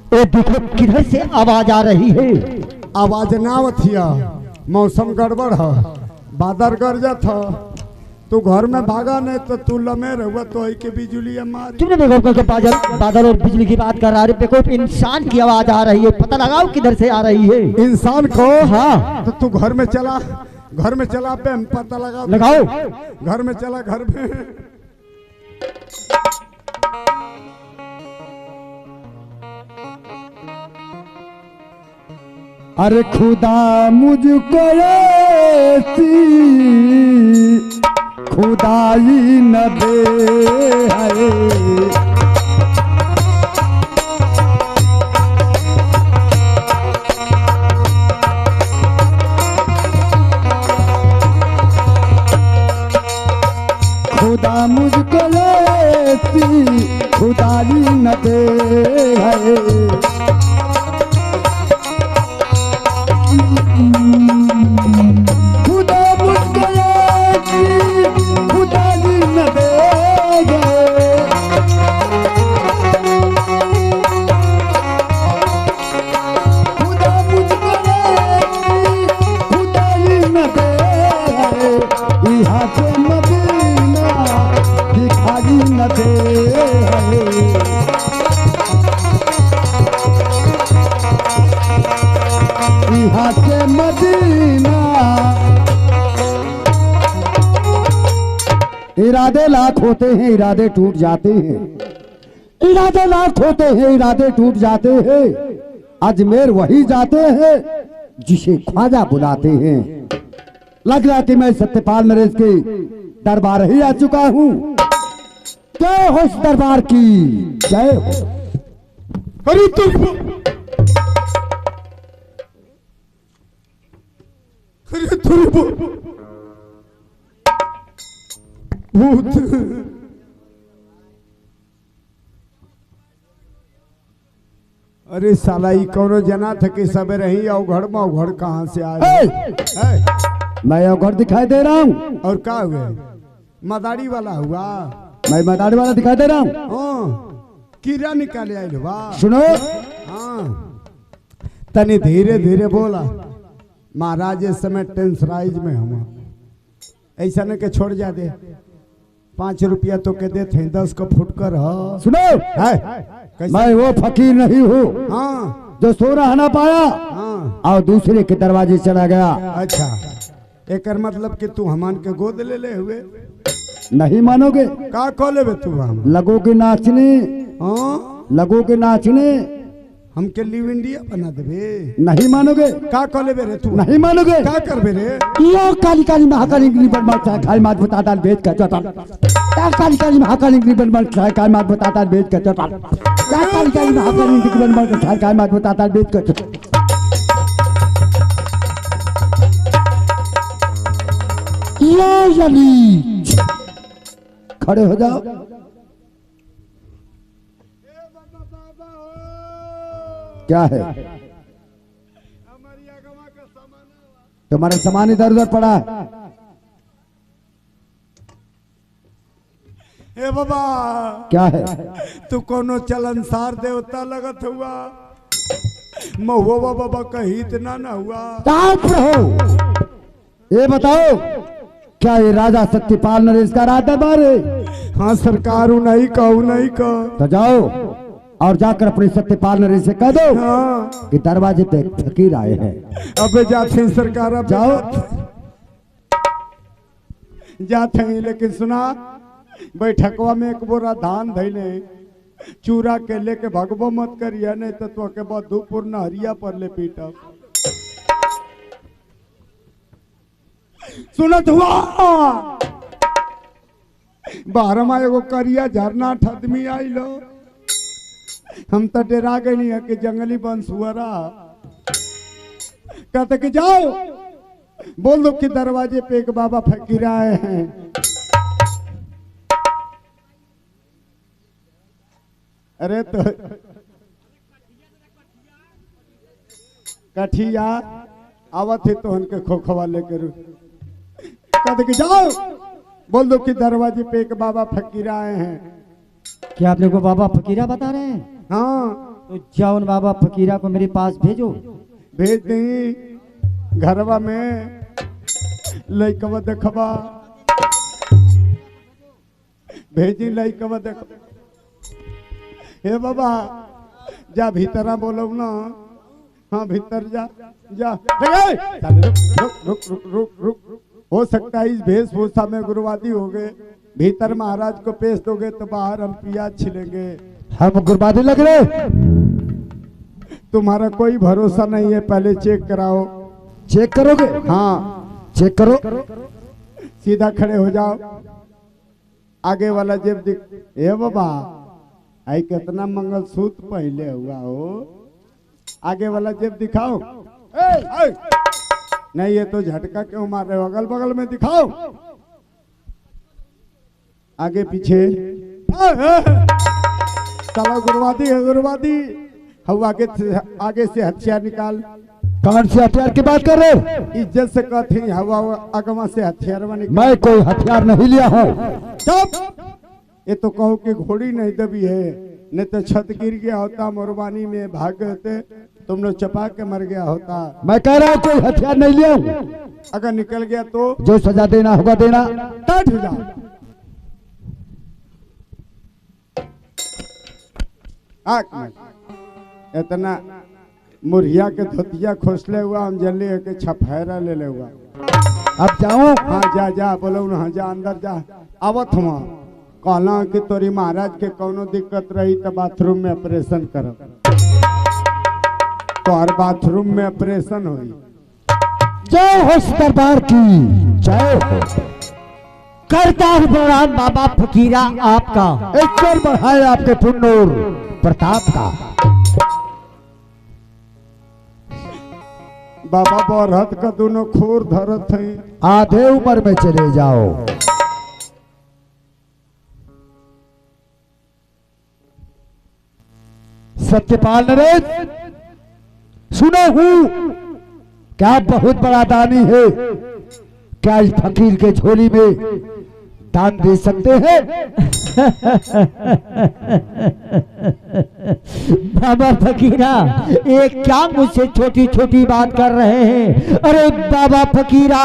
ये देखो किधर से आवाज आ रही है। आवाज ना आवतिया, मौसम गड़बड़ है, बादल गरजत है। तू घर में भागा नहीं तो तू लमे रहुआ तो आई के बिजली मारी। तुमने देखो कि बादल और बिजली की बात कर रहा है। देखो इंसान की आवाज आ रही है, पता लगाओ किधर से आ रही है। इंसान को? हाँ। तो तू घर में चला, घर में चला पे हम पता लगाओ। घर में चला, घर में। अरे खुदा मुझको ऐसी खुदाई न दे है। खुदा मुझको ऐसी खुदाई न दे है। खुदा मुझको ऐसी खुदाई न दे है। खुदा मुझको ऐसी खुदाई न दे है। यहाँ से मदीना दिखाई न दे है। यहाँ से मदीना। इरादे लाख होते हैं, इरादे टूट जाते हैं। इरादे लाख होते हैं, इरादे टूट जाते हैं। अजमेर वही जाते हैं जिसे ख्वाजा बुलाते हैं। लग रहा कि मैं सत्यपाल नरेश के दरबार ही आ चुका हूँ। जय हो इस दरबार की, जय हो। अरे तू, अरे तू भूत। अरे साला ई कौनो जना था कि सब रही अवघड़ में अवघड़ कहाँ से आए? मैं अवघड़ दिखाई दे रहा हूँ। और क्या हुए? मदारी वाला हुआ? मैं मदारी वाला दिखाई दे रहा हूँ। हाँ, कीड़ा निकाले आए वाह। सुनो, हाँ, तनी धीरे धीरे बोला। महाराज इस समय टेंसराइज में हम, ऐसा न के छोड़ जा दे। 5 रुपया तो के देते हैं, 10 को फुटकर है। सुनो, है मैं वो फकीर नहीं हूँ हाँ जो सोना ना पाया हाँ। और दूसरे के दरवाजे चला गया। अच्छा, एक मतलब कि तू हमान के गोद ले हुए? नहीं मानोगे? का कह ले तू हम? लगोगे नाचने, हाँ, लगोगे नाचने। हमके लिव इंडिया बना देबे? नहीं मानोगे? का कह ले रे तू? नहीं मानोगे? का करबे रे? यो काली काली महाकाली ग्रीबन मार खाई मात बताता भेज कर चटा। क्या काली काली महाकाली ग्रीबन मार खाई मात बताता भेज कर चटा। क्या काली काली महाकाली ग्रीबन मार खाई मात बताता भेज कर चटा। यो यली खड़े हो जाओ। क्या है? तुम्हारा सामान इधर उधर पड़ा है। ए बाबा, क्या है? तू कोनो चलनसार देवता लगत हुआ? महुआ बाबा कहीं इतना ना हुआ? चुप रहो। ये बताओ, क्या ये राजा सत्यपाल नरेश का राज दरबार है? हाँ सरकार, नहीं कहू नहीं कह। तो जाओ और जाकर अपने सत्यपाल नरेश से कह दो हाँ, कि दरवाजे पे एक फकीर आए हैं। अबे जाते हैं सरकार, अब जाओ। जाते हैं, लेकिन सुना, बैठकवा में एक बोरा धान धैले, चूरा के लेके भगबो मत करिया, नहीं तो तो के बाद धूपुर नहरिया पर ले पीटा। सुनत हुआ बारहमा एगो करिया झरना आदमी आइलो। हम तो डरा गए नहीं है कि जंगली बंसुअरा। कहते कि जाओ बोल दो कि दरवाजे पे एक बाबा फकीर आए हैं। अरे तो कठिया आवत है तो उनके खोखवा लेकर कहते कि जाओ बोल दो कि दरवाजे पे एक बाबा फकीर आए हैं। क्या आपने को बाबा फकीरा बता रहे हैं? हाँ, तो जाओ न बाबा फकीरा को मेरे पास भेजो। भेज दी घरवा में लइकवा देखबा, भेजी लइकवा देख। हे बाबा जा भीतरा बोलो ना। हाँ भीतर जा जा। रुक रुक रुक रुक रुक। हो सकता है इस वेशभूषा में गुरुवादी हो गए, भीतर महाराज को पेश दोगे तो बाहर हम प्याज छिलेंगे। हम गुरुवादी लग रहे? तुम्हारा कोई भरोसा नहीं है, पहले चेक कराओ। चेक करोगे? हाँ चेक करो। सीधा खड़े हो जाओ। आगे वाला जेब दिख। ए बाबा आई कितना मंगलसूत्र पहले हुआ हो। आगे वाला जेब दिखाओ। ए! नहीं ये तो झटका क्यों मार रहे हो, अगल बगल में दिखाओ। आगे पीछे। चलो गुरुवादी है गुरुवादी। हम आगे से हथियार निकाल। कौन से हथियार की बात कर रहे हो? इज्जत से कहती हवा अगवा से हथियार निकाल। मैं कोई हथियार नहीं लिया हूँ। चुप। ये तो कहो कि घोड़ी नहीं दबी है, नहीं तो छत गिर गया होता, मोरबानी में भाग गए थे, तुम लोग चपा के मर गया होता। मैं कह रहा हूँ कोई हथियार नहीं लिया हूँ। अगर निकल गया तो जो सजा देना होगा देना। टट हो जाओ। इतना मुर्हिया के धोतिया खोसले हुआ हम जल्दी के छफेरा ले ले हुआ। अब जाऊं? हाँ जा जा बोलो ना। हाँ जा अंदर जा। आवत हम कहला कि तोरी महाराज के कोनो दिक्कत रही तो बाथरूम में ऑपरेशन करो, तो हर बाथरूम में ऑपरेशन हुई। जय हो दरबार की जय हो। करता हूँ प्रणाम बाबा फकीरा आपका। ईश्वर बढ़ाए आपके पुण्य और प्रताप का। बाबा बरहत का दोनों खोर धरत है। आधे उम्र में चले जाओ। सत्यपाल नरेश सुना हूं क्या बहुत बड़ा दानी है, क्या इस फकीर के झोली में दान दे सकते हैं? बाबा फकीरा ये क्या मुझसे छोटी छोटी बात कर रहे हैं? अरे बाबा फकीरा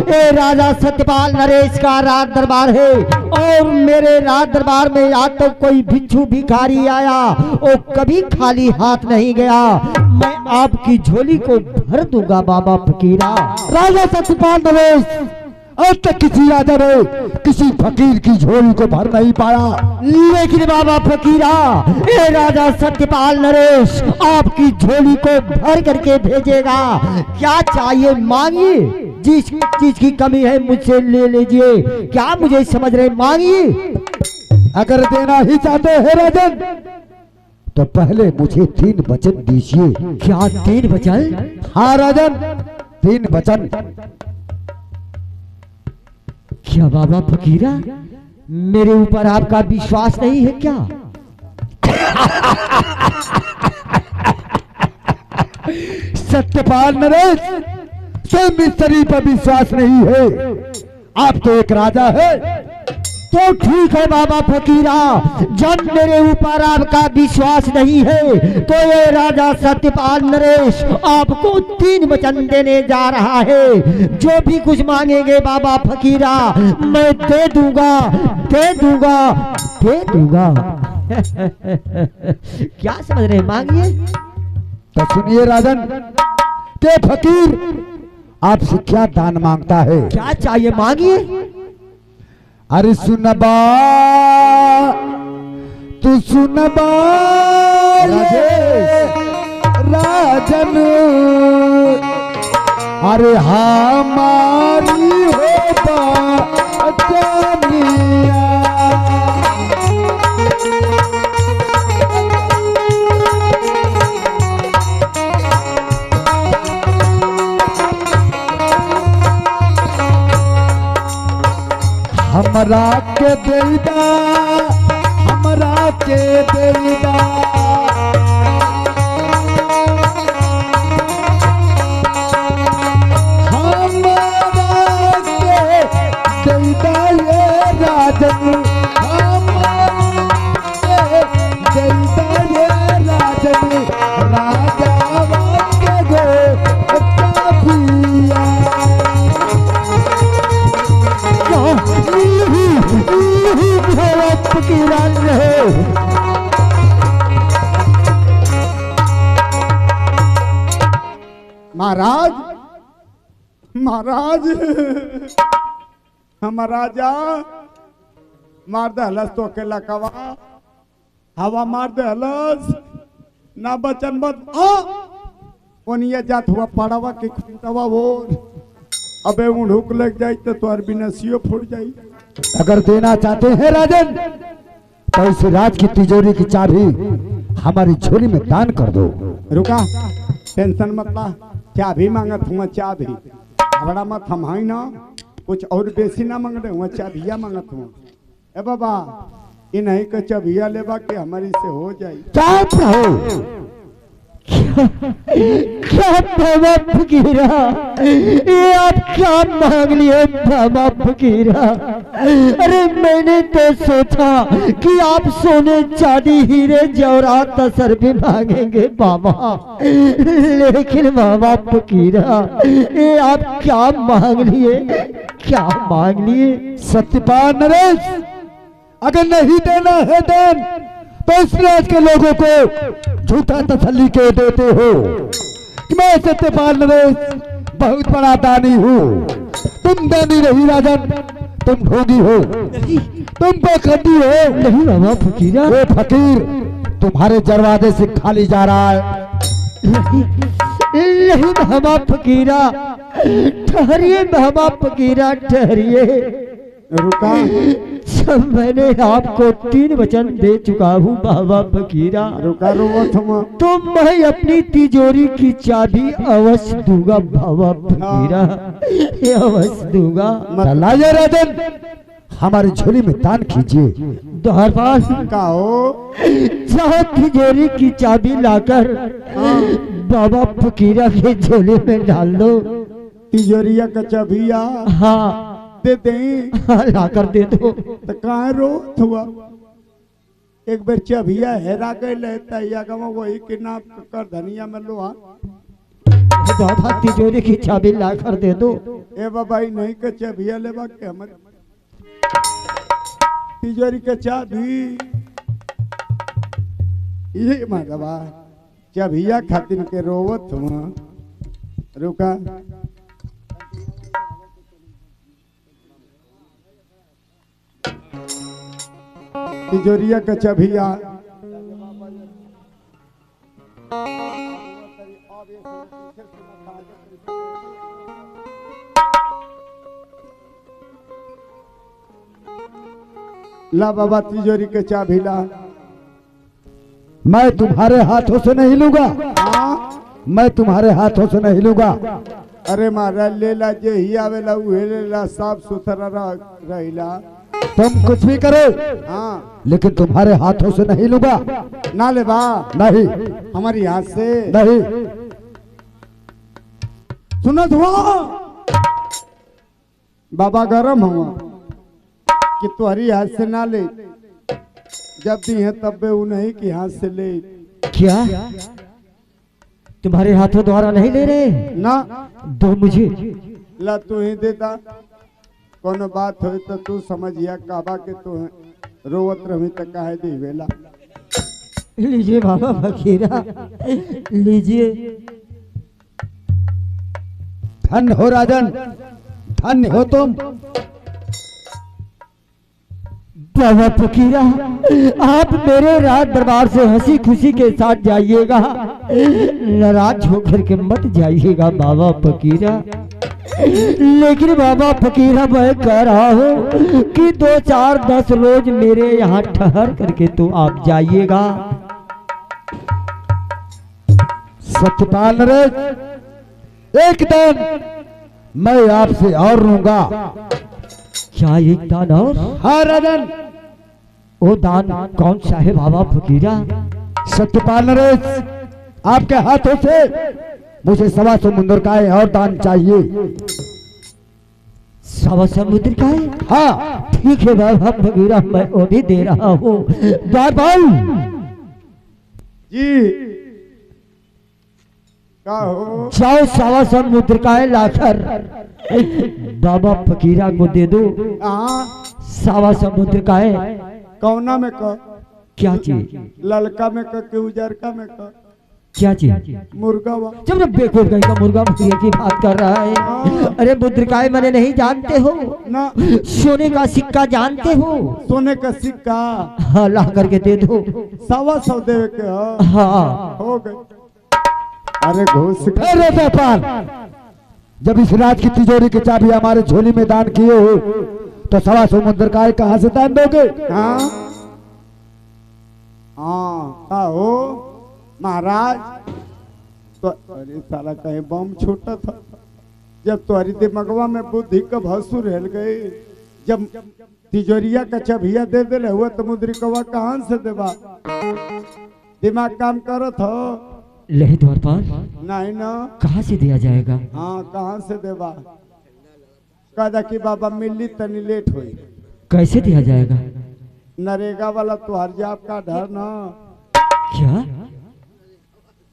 ये राजा सत्यपाल नरेश का राज दरबार है और मेरे राज दरबार में आज तक कोई भिक्षु भिखारी आया वो कभी खाली हाथ नहीं गया। मैं आपकी झोली को भर दूंगा बाबा फकीरा। राजा सत्यपाल नरेश आज तक किसी राजा ने किसी फकीर की झोली को भर नहीं पाया, लेकिन बाबा फकीरा ये राजा सत्यपाल नरेश आपकी झोली को भर करके भेजेगा। क्या चाहिए मांगिए, जिस चीज की कमी है मुझसे ले लीजिए। क्या मुझे समझ रहे, मांगिए। अगर देना ही चाहते हैं राजन तो पहले मुझे 3 वचन दीजिए। क्या 3 वचन? हाँ राजन 3 वचन। क्या बाबा फकीरा मेरे ऊपर आपका विश्वास नहीं है क्या? सत्यपाल नरेश स्वयं स्त्री पर विश्वास नहीं है, आप तो एक राजा है। तो ठीक है बाबा फकीरा, जब मेरे ऊपर आपका विश्वास नहीं है तो ये राजा सत्यपाल नरेश आपको 3 वचन देने जा रहा है। जो भी कुछ मांगेंगे बाबा फकीरा मैं दे दूंगा, दे दूंगा, दे दूंगा। क्या समझ रहे, मांगिए। तो सुनिए राजन के फकीर आपसे क्या दान मांगता है? क्या चाहिए, मांगिए। अरे सुनबा तू सुनबा राजन, अरे हमारी हो जानिया। हमरा के देदा, हमरा के देदा, हमरा के देदा ये राजन, हमरा के देदा ये राजन। फकीरा रहे। महाराज महाराज हम राजा मार दे हलस तो अकेला कवा हवा मार दे हलस ना बचन बद ओनिया जात हुआ पड़ावा के खुंटवा वो अबे उड़ूक लग जाई तो तोर बिनसियो फूट जाई। अगर देना चाहते हैं राजन तो इस राज की तिजोरी की चाबी हमारी झोली में दान कर दो। रुका टेंशन मत ला चाबी मांगत हुआ चाबी बड़ा मत हम हाई ना कुछ और बेसी ना मांग रहे हुआ चाबिया मांगत हुआ। ए बाबा इन नहीं का चाबिया लेबा के हमारी से हो जाई। चुप रहो। क्या बाबा फकीरा ये आप क्या मांग लिए बाबा फकीरा? अरे मैंने तो सोचा कि आप सोने चांदी हीरे जवाहरात तसर भी मांगेंगे बाबा, लेकिन बाबा फकीरा ये आप क्या मांग लिए, क्या मांग लिए? सत्यपाल नरेश अगर नहीं देना है दान तो इस राज के लोगों को झूठा तसल्ली क्यों देते हो कि मैं सत्यपाल नरेश बहुत बड़ा दानी हूँ। तुम दानी नहीं राजन, तुम ढोंगी हो, तुम बखंडी हो। नहीं बाबा फकीरा, ये फकीर तुम्हारे दरवाजे से खाली जा रहा है। नहीं बाबा फकीरा, ठहरिए बाबा फकीरा ठहरिए। रुका सब मैंने आपको 3 वचन दे चुका हूँ बाबा फकीरा। रुका रोवत हुआ तो मैं अपनी तिजोरी की चाबी अवश्य दूंगा बाबा फकीरा, अवश्य दूंगा। लाइए राजन हमारी झोली में दान कीजिए। द्वारपाल का हो चाहे तिजोरी की चाबी लाकर बाबा फकीरा के झोले में डाल दो। तिजोरिया का चाबिया हाँ दे दे लाकर दे दो। तो कहाँ रोत हुआ एक बार चाबिया हेरा गए लेता या गवा वही के नाम कर धनिया में लोहा। बाबा तिजोरी की चाबी लाकर दे दो। ए बाबा नहीं का चाबिया लेबा के हमारे तिजोरी का चाबी ये माधवा चाबिया खातिर के रोवत हुआ। रुका तिजोरिया का चाबिया ला बाबा तिजोरी के चाबी ला। मैं तुम्हारे हाथों से नहीं लूंगा, हाँ मैं तुम्हारे हाथों से नहीं लूंगा। अरे महाराज ले ला जे ही आवेला उहे ले ला, साफ सुथरा रहिला। तुम कुछ भी करो हाँ लेकिन तुम्हारे हाथों से नहीं लूंगा। ना ले बा नहीं हमारी हाथ से नहीं। सुनत हुआ बाबा गरम हुआ कि तुम्हारी हाथ से ना ले, जब दी है तब बे नहीं कि हाथ से ले। क्या तुम्हारे हाथों द्वारा नहीं ले रहे? ना दो मुझे। ला तू ही देता कोनो बात हो तो तू समझिया काबा के तू रोवत रही तो काहे दी वेला। लीजिए बाबा फकीरा लीजिए। धन्य हो राजन, धन्य हो तुम। बाबा फकीरा आप मेरे राज दरबार से हंसी खुशी के साथ जाइएगा, नाराज होकर के मत जाइएगा बाबा फकीरा। लेकिन बाबा फकीरा मैं कह रहा हूँ कि 2, 4, 10 रोज मेरे यहाँ ठहर करके तो आप जाइएगा। सत्यपाल नरेश एक दान मैं आपसे और लूंगा। क्या एक दान और? हाँ राजन। वो दान कौन सा है बाबा फकीरा? सत्यपाल नरेश आपके हाथों से मुझे 1.25 समुद्र का और दान चाहिए। 1.25 समुद्र का है? हाँ ठीक है बाबा फकीरा मैं वो भी दे रहा हूँ। बाबल जी का हो जाओ 1.25 समुद्र का है लाकर बाबा फकीरा को दे दो। हाँ 1.25 समुद्र का है कौना में क क्या चीज? ललका में क के उजरका में क क्या चीज? मुर्गा वा जब जब बेवकूफ कहीं का मुर्गा मुर्गे की बात कर रहा है। अरे मुद्रिकाएं मैंने नहीं जानते हो? ना सोने का सिक्का जानते हो? सोने का सिक्का हाँ ला करके दे दो। 125 देवे के ह हाँ हो गए। अरे घूस अरे व्यापार, जब इस राज की तिजोरी की चाबी हमारे झोली में दान किए हो तो 125 मुद्रिकाएं कहाँ से दान दोगे? हाँ हाँ का हो महाराज तो अरे साला कहीं बम छूटा था जब तुम्हारी दिमगवा में बुद्धि का भसुर हिल गई। जब तिजोरिया का चबिया दे दे हुआ तो मुद्रिकवा कहाँ से देवा? दिमाग काम करत हो ले द्वारपाल, नहीं ना? कहाँ से दिया जाएगा? हाँ कहाँ से देवा? कहदा कि बाबा मिली तनी लेट हुई। कैसे दिया जाएगा? नरेगा वाला तुहार जाप का डर ना। क्या?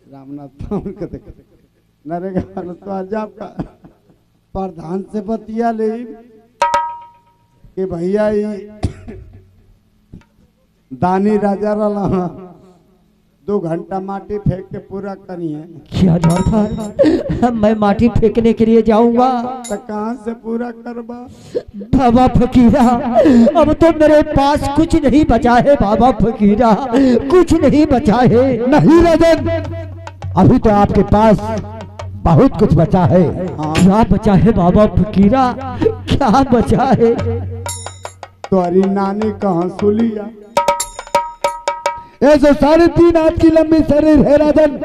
रामनाथ के देख नरेगा वाला तुहार जाप का प्रधान से बतिया ले कि भैया दानी राजा रहा 2 घंटा माटी फेंक के पूरा करी है। क्या द्वारपाल, मैं माटी फेंकने के लिए जाऊंगा? तो कहाँ से पूरा करबा? बाबा फकीरा, अब तो मेरे पास कुछ नहीं बचा है। बाबा फकीरा, कुछ नहीं बचा है। नहीं राजन, अभी तो आपके पास बहुत कुछ बचा है। क्या बचा है बाबा फकीरा? क्या बचा है? तुम्हारी नानी कहाँ सुलिया? ये जो 3.5 हाथ की लंबी शरीर है राजन,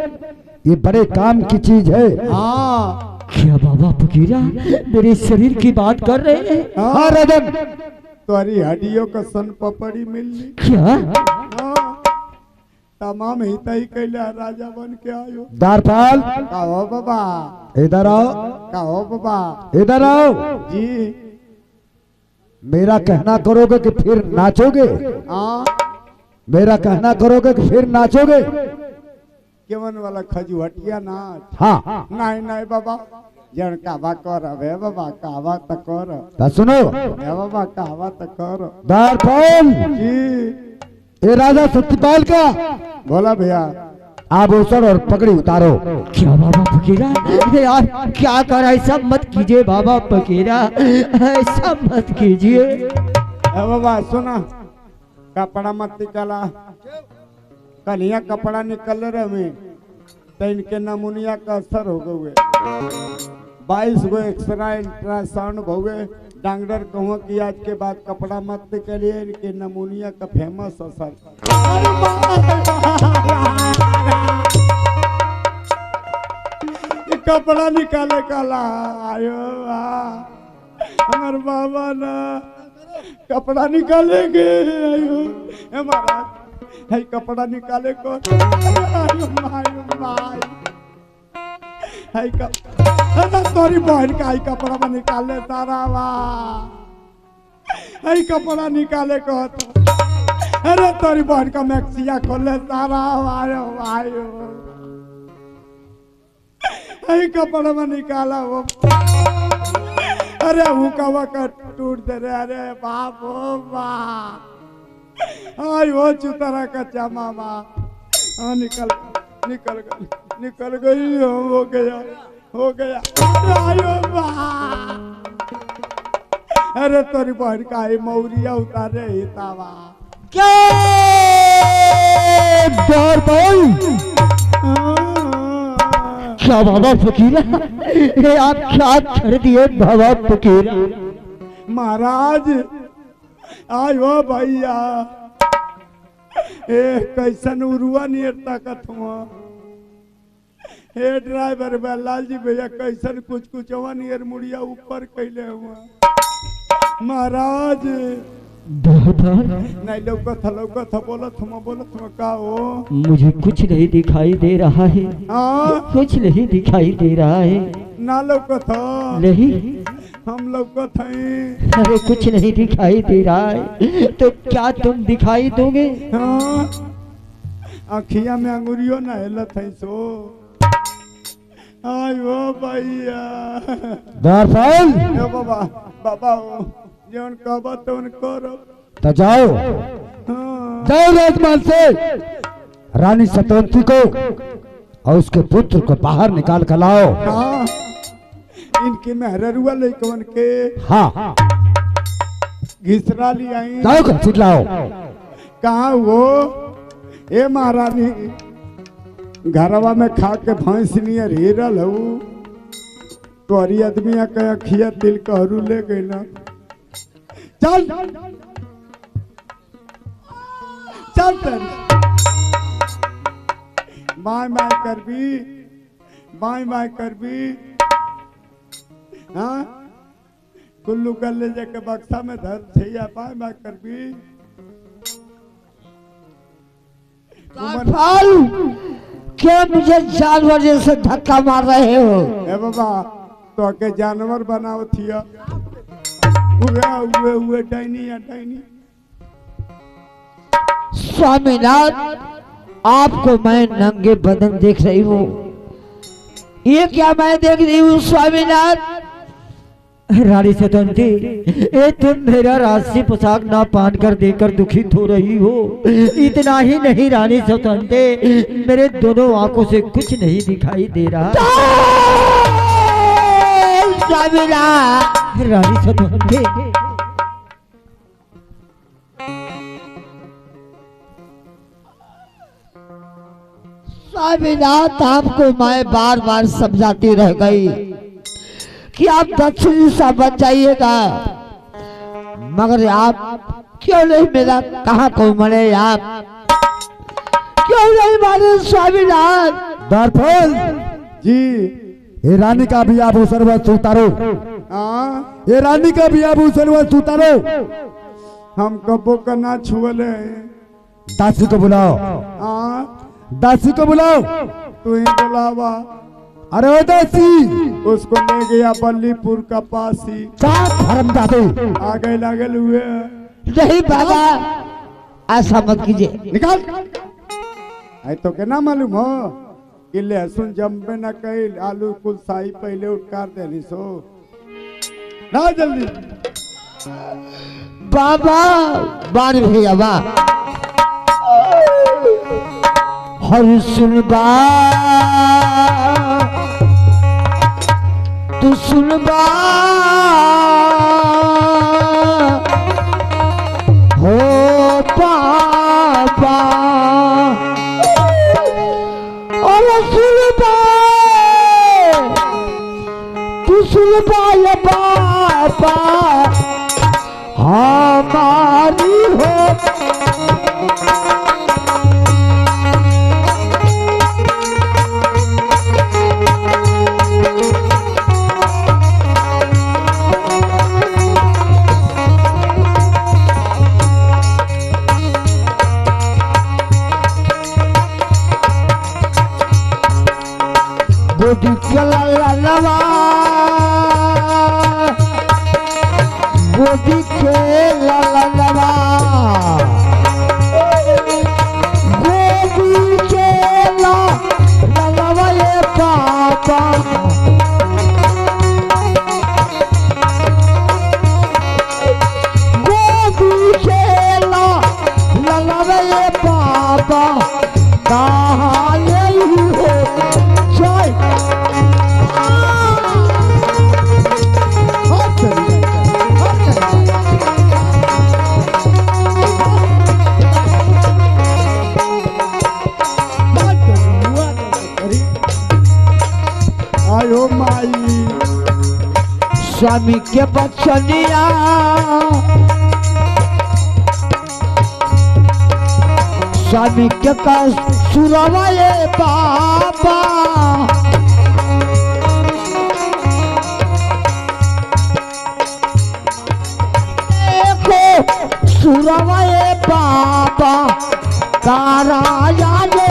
ये बड़े काम की चीज है। हाँ क्या बाबा फकीरा मेरे शरीर की बात कर रहे हैं? हाँ राजन, तुम्हारी हड्डियों का सन पपड़ी मिलनी। क्या? हाँ, तमाम हित ही कैले राजा बन के आयो। द्वारपाल, कहो बाबा, इधर आओ, कहो बाबा इधर आओ। जी। मेरा कहना करोगे कि फिर नाचोगे? हाँ मेरा कहना करोगे कि फिर नाचोगे? केवन वाला खजुहटिया नाच? हाँ। नहीं नहीं बाबा, जन कहवा कर बे बाबा, कहवा तो कर तो सुनो हे बाबा, कहवा तो कर। द्वारपाल, जी ये राजा सत्यपाल का बोला भैया। आभूषण और पगड़ी उतारो। क्या बाबा फकीरा, अरे आप क्या कर? ऐसा मत कीजिए बाबा फकीरा, ऐसा मत कीजिए। हे बाबा सुना, कपड़ा मत निकाला। कलिया कपड़ा निकल रहे में तो इनके नमूनिया का असर हो गए। 22 गो एक्सरा अल्ट्रासाउंड भोगे। डॉक्टर कहो कि आज के बाद कपड़ा मत निकलिए, इनके नमूनिया का फेमस असर। कपड़ा निकाले काला आयो हमारे बाबा ना कपड़ा निकालेंगे। आयो हे महाराज, है कपड़ा निकाले को आयो माय है तोरी बहन का कपड़ा में निकाले तारा वाह है कपड़ा निकाले को। अरे तोरी बहन का मैक्सिया खोले तारा आयो आयो है कपड़ा में निकाला वो। अरे हुकावा का टूट दे रहे। अरे बाप ओ बाप, आई वो चुतरा का चमा बाप। हाँ निकल गई हो गया। आयो बाप, अरे तोरी बहन का ही मौरिया उतारे ही तावा। क्या क्या बाबा फकीरा, ये आप क्या कर दिए बाबा फकीरा? महाराज आयो भैया, ए कैसन उरुआ नियर ताकत हुआ। हे ड्राइवर लाल जी भैया, कैसन कुछ नियर मुड़िया ऊपर कैले हुआ। महाराज नहीं लौकत बोलत हम का हो? मुझे कुछ नहीं दिखाई दे रहा है। हाँ कुछ नहीं दिखाई दे रहा है। ना लौकत नहीं, हम लौकत हैं। अरे कुछ नहीं दिखाई दे रहा है तो क्या तुम दिखाई दोगे? हाँ अखिया में अंगुरियो न हिलत है सो। आयो भैया बाबा हो जौन कहबा तौन करो। तो जाओ, हाँ जाओ राजमहल से रानी सत्यवती को और उसके पुत्र को बाहर निकाल कर लाओ। हाँ इनके मेहरुआ लइकवन के हाँ घिसरा ले आई। जाओ कर लाओ। कहाँ वो ए महारानी घरवा में खा के भैंस नियर हिरल हूँ तोहरी आदमी के अखिया तिल कहरू ले गई ना। चल चल तेरी माय माय करबी माय माय करबी। हाँ कुल्लू कर ले जाके बक्सा में धर छैया माय माय करबी। राजपाल, क्या मुझे जानवर जैसे धक्का मार रहे हो? ए बाबा तो के जानवर बनाओ थिया हुए हुए डाइनी या डाइनी। स्वामीनाथ, आपको मैं नंगे बदन देख रही हूँ। ये क्या मैं देख रही हूँ स्वामीनाथ? रानी सतवंती, ये तुम मेरा राष्ट्रीय पोशाक ना पहन कर देखकर दुखित हो रही हो। इतना ही नहीं रानी सतवंती, मेरे दोनों आंखों से कुछ नहीं दिखाई दे रहा। स्वामीनाथ, रानी सतवंती, स्वामीनाथ, आपको मैं बार बार समझाती रह गई कि आप दक्षिण दिशा बच जाइएगा, मगर आप क्यों नहीं मेरा कहा को मने? आप क्यों नहीं माने स्वामीनाथ? द्वारपाल जी ये रानी का भी आभूषण वस्त्र उतारो। हाँ ये रानी का भी आभूषण वस्त्र उतारो। हम कबो का ना छुअले हैं। दासी को बुलाओ। हाँ दासी को बुलाओ। तू ही बुलावा। अरे ओ दासी, उसको ले गया बल्लीपुर का पासी। हरामजादे, आगे लागल हुए नहीं बाबा, ऐसा मत कीजिए। निकाल। आई तो के ना मालूम हो कि लहसुन जम्बे न कई आलू कुल साई पहले उठकार देनी सो ना जल्दी। बाबा बार भैया बा हर सुनबा तू सुनबा हो पापा और सुनबा तू सुनबा ये पापा हमारी हो। गोदी के ललवा गोदी के ललवा गोदी के ललवा ये पापा गोदी के ललवा ये पापा कहाँ यही हो जाए। आयो माई स्वामी के बचनिया स्वामी के का सुरवा ये बाबा देखो सुरवा ये बाबा तारा याद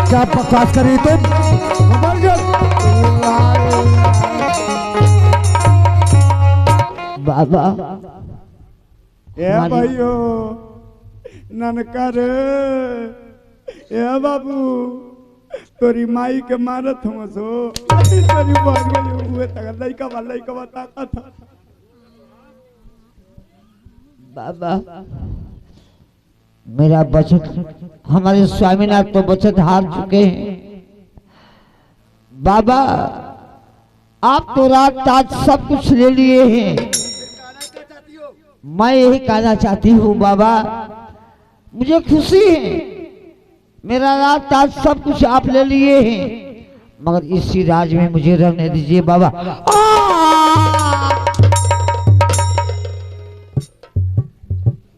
क्या बकवास करी तुम? बाबा ए भाइयो ननकर ए बाबू तोरी माई के मारत हूँ सो तोरी बहन के हुए तक लइका बता था। बाबा मेरा बचत, हमारे स्वामीनाथ तो बचत हार चुके हैं। बाबा आप तो रात ताज सब कुछ ले लिए हैं। मैं यही कहना चाहती हूँ बाबा, मुझे खुशी है, मेरा रात ताज सब कुछ आप ले लिए हैं, मगर इसी राज में मुझे रहने दीजिए बाबा।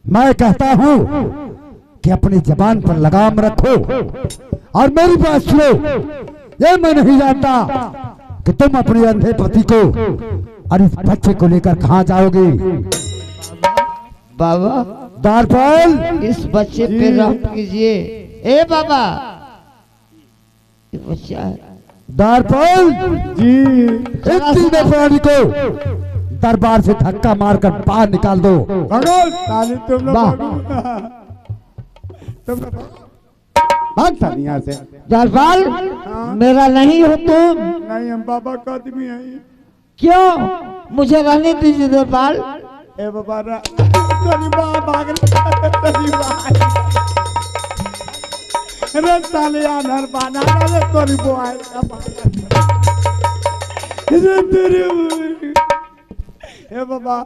मैं कहता हूँ कि अपनी जबान पर लगाम रखो और मेरी बात सुनो। ये मैं नहीं जानता कि तुम अपने अंधे पति को और इस बच्चे को लेकर कहाँ जाओगे। बाबा द्वारपाल, इस बच्चे पे रहम कीजिए। ए बाबा ये बच्चा है। द्वारपाल जी इस तीनों प्राणी को दरबार से धक्का मारकर बाहर निकाल दो। भगवान ताली तुम लोग वाह। तुम भाग था यहाँ से। दरबार मेरा नहीं हो तुम। नहीं हम बाबा का आदमी है। क्यों? मुझे रहने दीजिए दरबार। ए बाबा तेरी माँ भाग तेरी माँ साले आनर बाना रे तोरी बुआई रे तेरी ए बाबा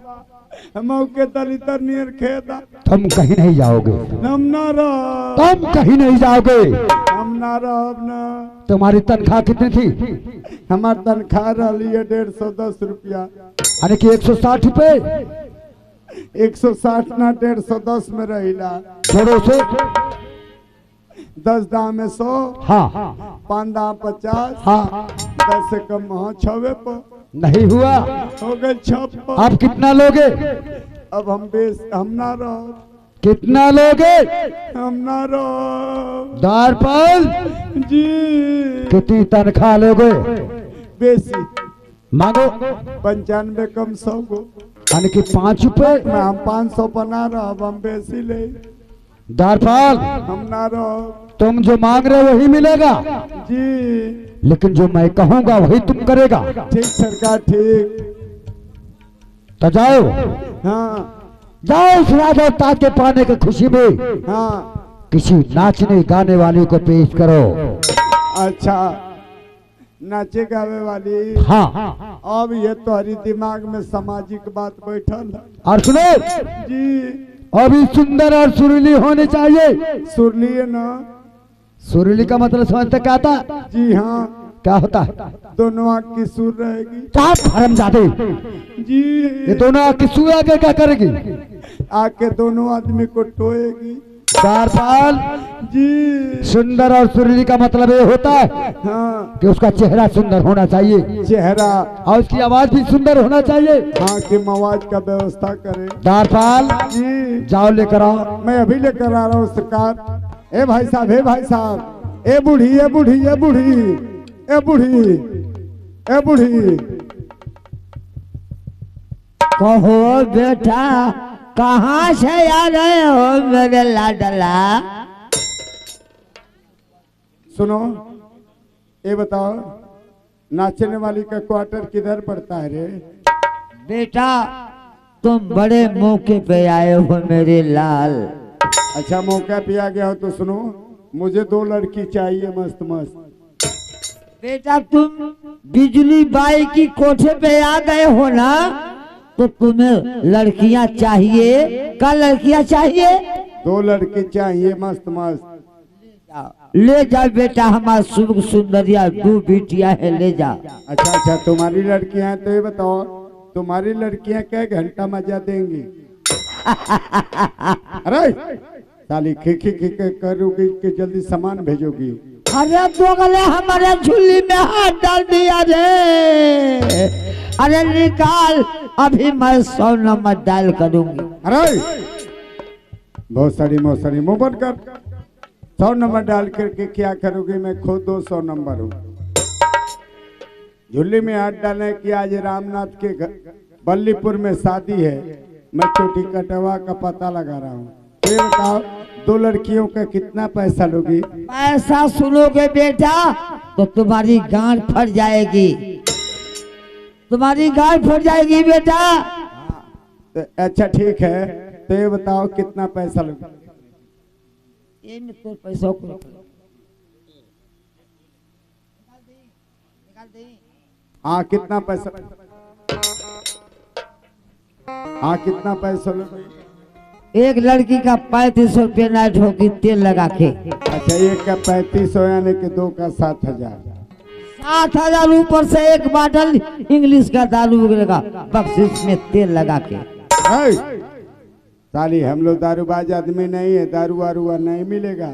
मौके तली तर नियर खेदा। तुम कहीं नहीं जाओगे, हम ना रह तुम कहीं नहीं जाओगे। हम ना रह ना। तुम्हारी तनख्वाह कितनी थी? हमार तनख्वाह रही है 150 रुपया। यानी कि 160 रुपए। 160 ना 150 में रहीला। छोड़ो से 10 दाम में 100। हाँ 5 दाम 50। हाँ 10 से कम हाँ 6 पर नहीं हुआ। हो गए 6। आप कितना लोगे? अब हम ना रहो। कितना लोगे? हम ना रहो। द्वारपाल जी कितनी तनख्वाह लोगे? बेसी मांगो। 95 कम 100 को। यानी कि 5 रुपए। हम 500 बना रहा अब हम बेसी ले। द्वारपाल हम ना रहो। तुम जो मांग रहे हो वही मिलेगा, जी लेकिन जो मैं कहूंगा वही तुम करेगा। ठीक सरकार ठीक। तो जाओ हाँ जाओ उस राजा ताज के पाने की खुशी में हाँ किसी नाचने गाने वाले को पेश करो। अच्छा नाचे गावे वाली। हाँ अब ये तुम्हारी दिमाग में सामाजिक बात बैठल है। और सुनो, जी अभी सुंदर और सुरीली होनी चाहिए। सुन लिए ना। सुरीली का मतलब समझते क्या था? जी हाँ क्या होता है? दोनों आँख की सुर रहेगी। क्या हरामजादे, जी ये दोनों आँख की सुर आगे क्या करेगी? आके दोनों आदमी को टोएगी। द्वारपाल जी सुंदर और सुरीली का मतलब ये होता है हाँ कि उसका चेहरा सुंदर होना चाहिए चेहरा और उसकी आवाज भी सुंदर होना चाहिए। हाँ की मवाज का व्यवस्था करे। द्वारपाल जी जाओ लेकर आओ। मैं अभी लेकर आ रहा हूँ सरकार। ए भाई साहब, ए भाई साहब, ए बूढ़ी, ए बूढ़ी, ए बूढ़ी, ए बूढ़ी, ए बूढ़ी। कहो बेटा कहाँ से आ रहे हो मेरे लाडला? सुनो ये बताओ नाचने वाली का क्वार्टर किधर पड़ता है रे? बेटा तुम बड़े मौके पे आए हो मेरे लाल। अच्छा मौका पे आ गया हो तो सुनो, मुझे 2 लड़की चाहिए मस्त मस्त। बेटा तुम बिजली बाई की कोठे पे आ गए हो ना, तो तुम्हें लड़कियां चाहिए। क्या लड़कियां चाहिए? 2 लड़की चाहिए मस्त मस्त। ले जा बेटा, हमारा सुख सुंदरिया 2 बिटिया है, ले जा। अच्छा अच्छा तुम्हारी लड़कियां हैं तो ये बताओ तुम्हारी लड़कियां क्या घंटा मजा देंगी? अरे साली खी करोगी कि जल्दी सामान भेजोगी? अरे दोगले हमारे झुल्ली में हाथ डाल दिया रे। अरे निकाल, अभी मैं 100 नंबर डायल करूंगी। अरे बहुत सारी मुंह बंद कर। 100 नंबर डाल करके क्या करोगे? मैं खुद 200 नंबर हूँ। झुल्ली में हाथ डालने की आज रामनाथ के बल्लीपुर में शादी है। मैं चोटी कटवा का पता लगा रहा हूँ। ये बताओ दो लड़कियों का कितना पैसा लोगी? पैसा सुनोगे बेटा तो तुम्हारी गांड फट जाएगी, तुम्हारी गांड फट जाएगी बेटा। तो अच्छा ठीक है, तो ये बताओ कितना पैसा लोगी? ये में तो पैसा को हाँ कितना पैसा? हाँ कितना पैसा लोगी? एक लड़की का 3500 रुपये नाइट होगी तेल लगा के। अच्छा एक का 3500 यानी कि दो का 7000। 7000 ऊपर से एक बोतल इंग्लिश का दारू मिलेगा बख्शिश में तेल लगा के। साली हम लोग दारूबाज आदमी नहीं है, दारू वारू नहीं मिलेगा।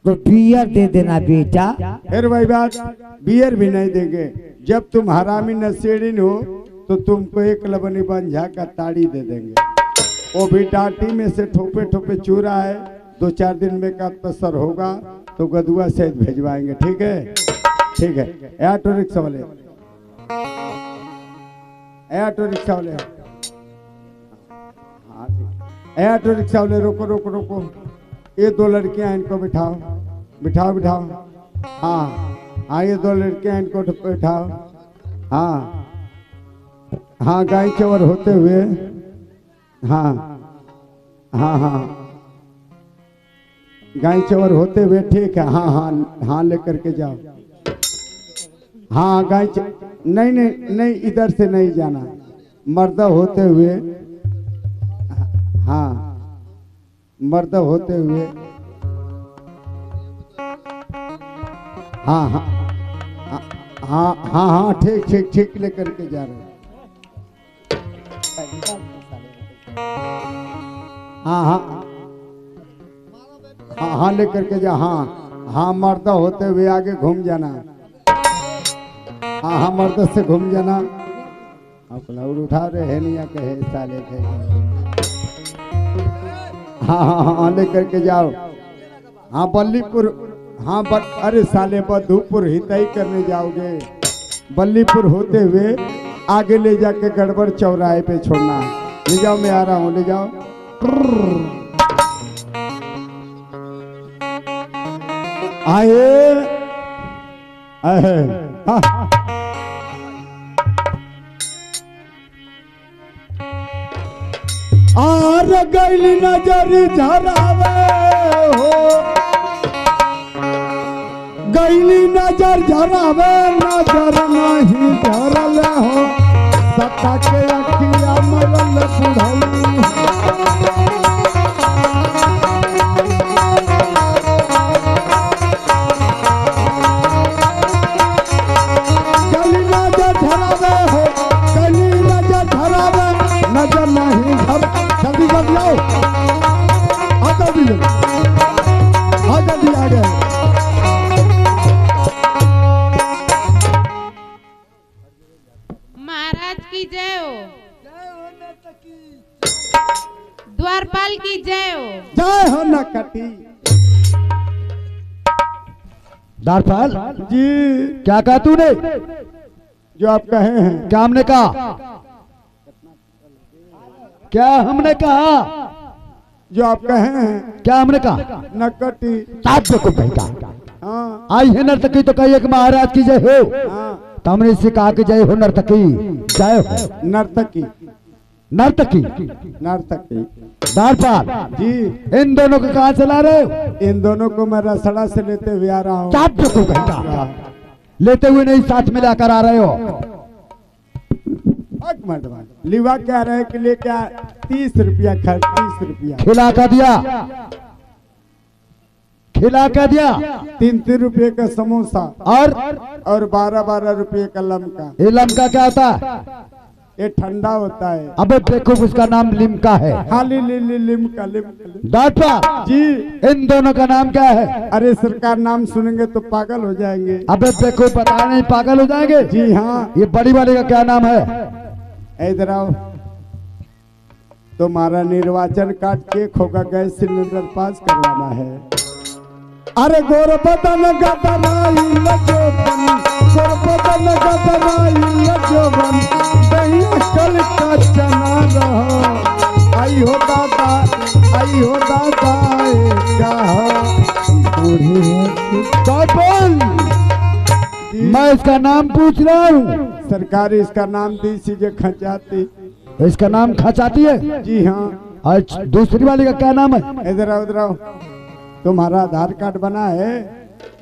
तो बियर दे देना बेटा। फिर वही बात, बियर भी नहीं देंगे। जब तुम हरामी नशेड़िन हो तो तुमको एक लबनी बंझा का ताड़ी दे देंगे, वो भी डांटी में से ठोपे ठोपे चूरा है। 2-4 दिन में का तसर होगा तो गदुआ से भेजवाएंगे। ठीक है ठीक है। ऑटो रिक्शा वाले, ऑटो रिक्शा वाले, ऑटो रिक्शा वाले रोको रोको रोको। ये दो लड़कियां इनको बिठाओ बिठाओ बिठाओ। हाँ हाँ ये दो लड़कियां इनको बिठाओ। हाँ हाँ गाय चवर होते हुए। हाँ हाँ हाँ गाय चवर होते हुए ठीक है। हाँ हाँ हाँ लेकर के जाओ। हाँ नहीं नहीं नहीं इधर से नहीं जाना, मर्दा होते हुए। हाँ मर्द होते हुए। हाँ हाँ हाँ हाँ हाँ ठीक ठीक ठीक लेकर के जा रहे हैं। हाँ हाँ हाँ हाँ लेकर के जा। हाँ हाँ मर्द होते हुए आगे घूम जाना। हाँ हाँ मर्द से घूम जाना। आप क्लाउड उठा रहे हैं नहीं कहे साले के। हाँ हाँ हाँ लेकर के जाओ। हाँ बल्लीपुर। हाँ अरे साले बधूपुर हितई करने जाओगे, बल्लीपुर होते हुए आगे ले जाके गड़बड़ चौराहे पे छोड़ना। ले जाओ मैं आ रहा हूँ, ले जाओ। आए हाँ आर गैली नजर झरावे हो, गैली नजर झरावे नजर नहीं झरल हो। सत्ता के अखिया मरल बुढ़ऊ। गैली नजर झरावे हो, गैली नजर झरावे नजर नहीं झर। जल्दी जल्दी आओ, आ जल्दी आ जल्दी आ गए। महाराज की जय हो, द्वारपाल की जय हो। जय हो नकटी। द्वारपाल जी क्या कहा तूने? जो आप कहे हैं। क्या हमने कहा? क्या हमने कहा? जो आप कहे हैं। क्या हमने कहा? नकटी। देखो बेटा, हाँ आई है नर्तकी तो कहिए कि महाराज की जय हो। हाँ तो हमने इससे कहा कि जय हो नर्तकी, जय हो नर्तकी। नर्तकी नर्तकी। द्वारपाल जी इन दोनों को कहाँ से ला रहे हो? इन दोनों को मैं रसड़ा से लेते हुए आ रहा हूँ। देखो बेटा, लेते हुए नहीं साथ में लाकर आ रहे हो। लिवा कह रहे कि लेके 30 रुपया खर्च। 30 रुपया खिला कर दिया, खिला कर दिया। 3-3 रुपये का समोसा और 12-12 रुपये का लमका। ये लमका क्या होता है? ये ठंडा होता है। अबे देखो उसका नाम लिमका है। हाँ लिमका। द्वारपाल जी इन दोनों का नाम क्या है? अरे सरकार नाम सुनेंगे तो पागल हो जाएंगे। अबे देखो पता नहीं पागल हो जाएंगे। जी हाँ। ये बड़ी वाले का क्या नाम है? इधर आओ। तुम्हारा निर्वाचन कार्ड चेक होगा, गैस सिलेंडर पास करवाना है। अरे गोर बदन गदनाई लजोबन, गोर बदन गदनाई लजोबन, दही कल का चना रहो। आई हो दादा, आई हो दादा, मैं इसका नाम पूछ रहा हूँ। सरकार इसका नाम दी सीजे खचाती। इसका नाम खचाती है? जी हाँ। अच्छा, दूसरी वाली का क्या नाम है? इधर आओ, इधर आओ। तुम्हारा आधार कार्ड बना है?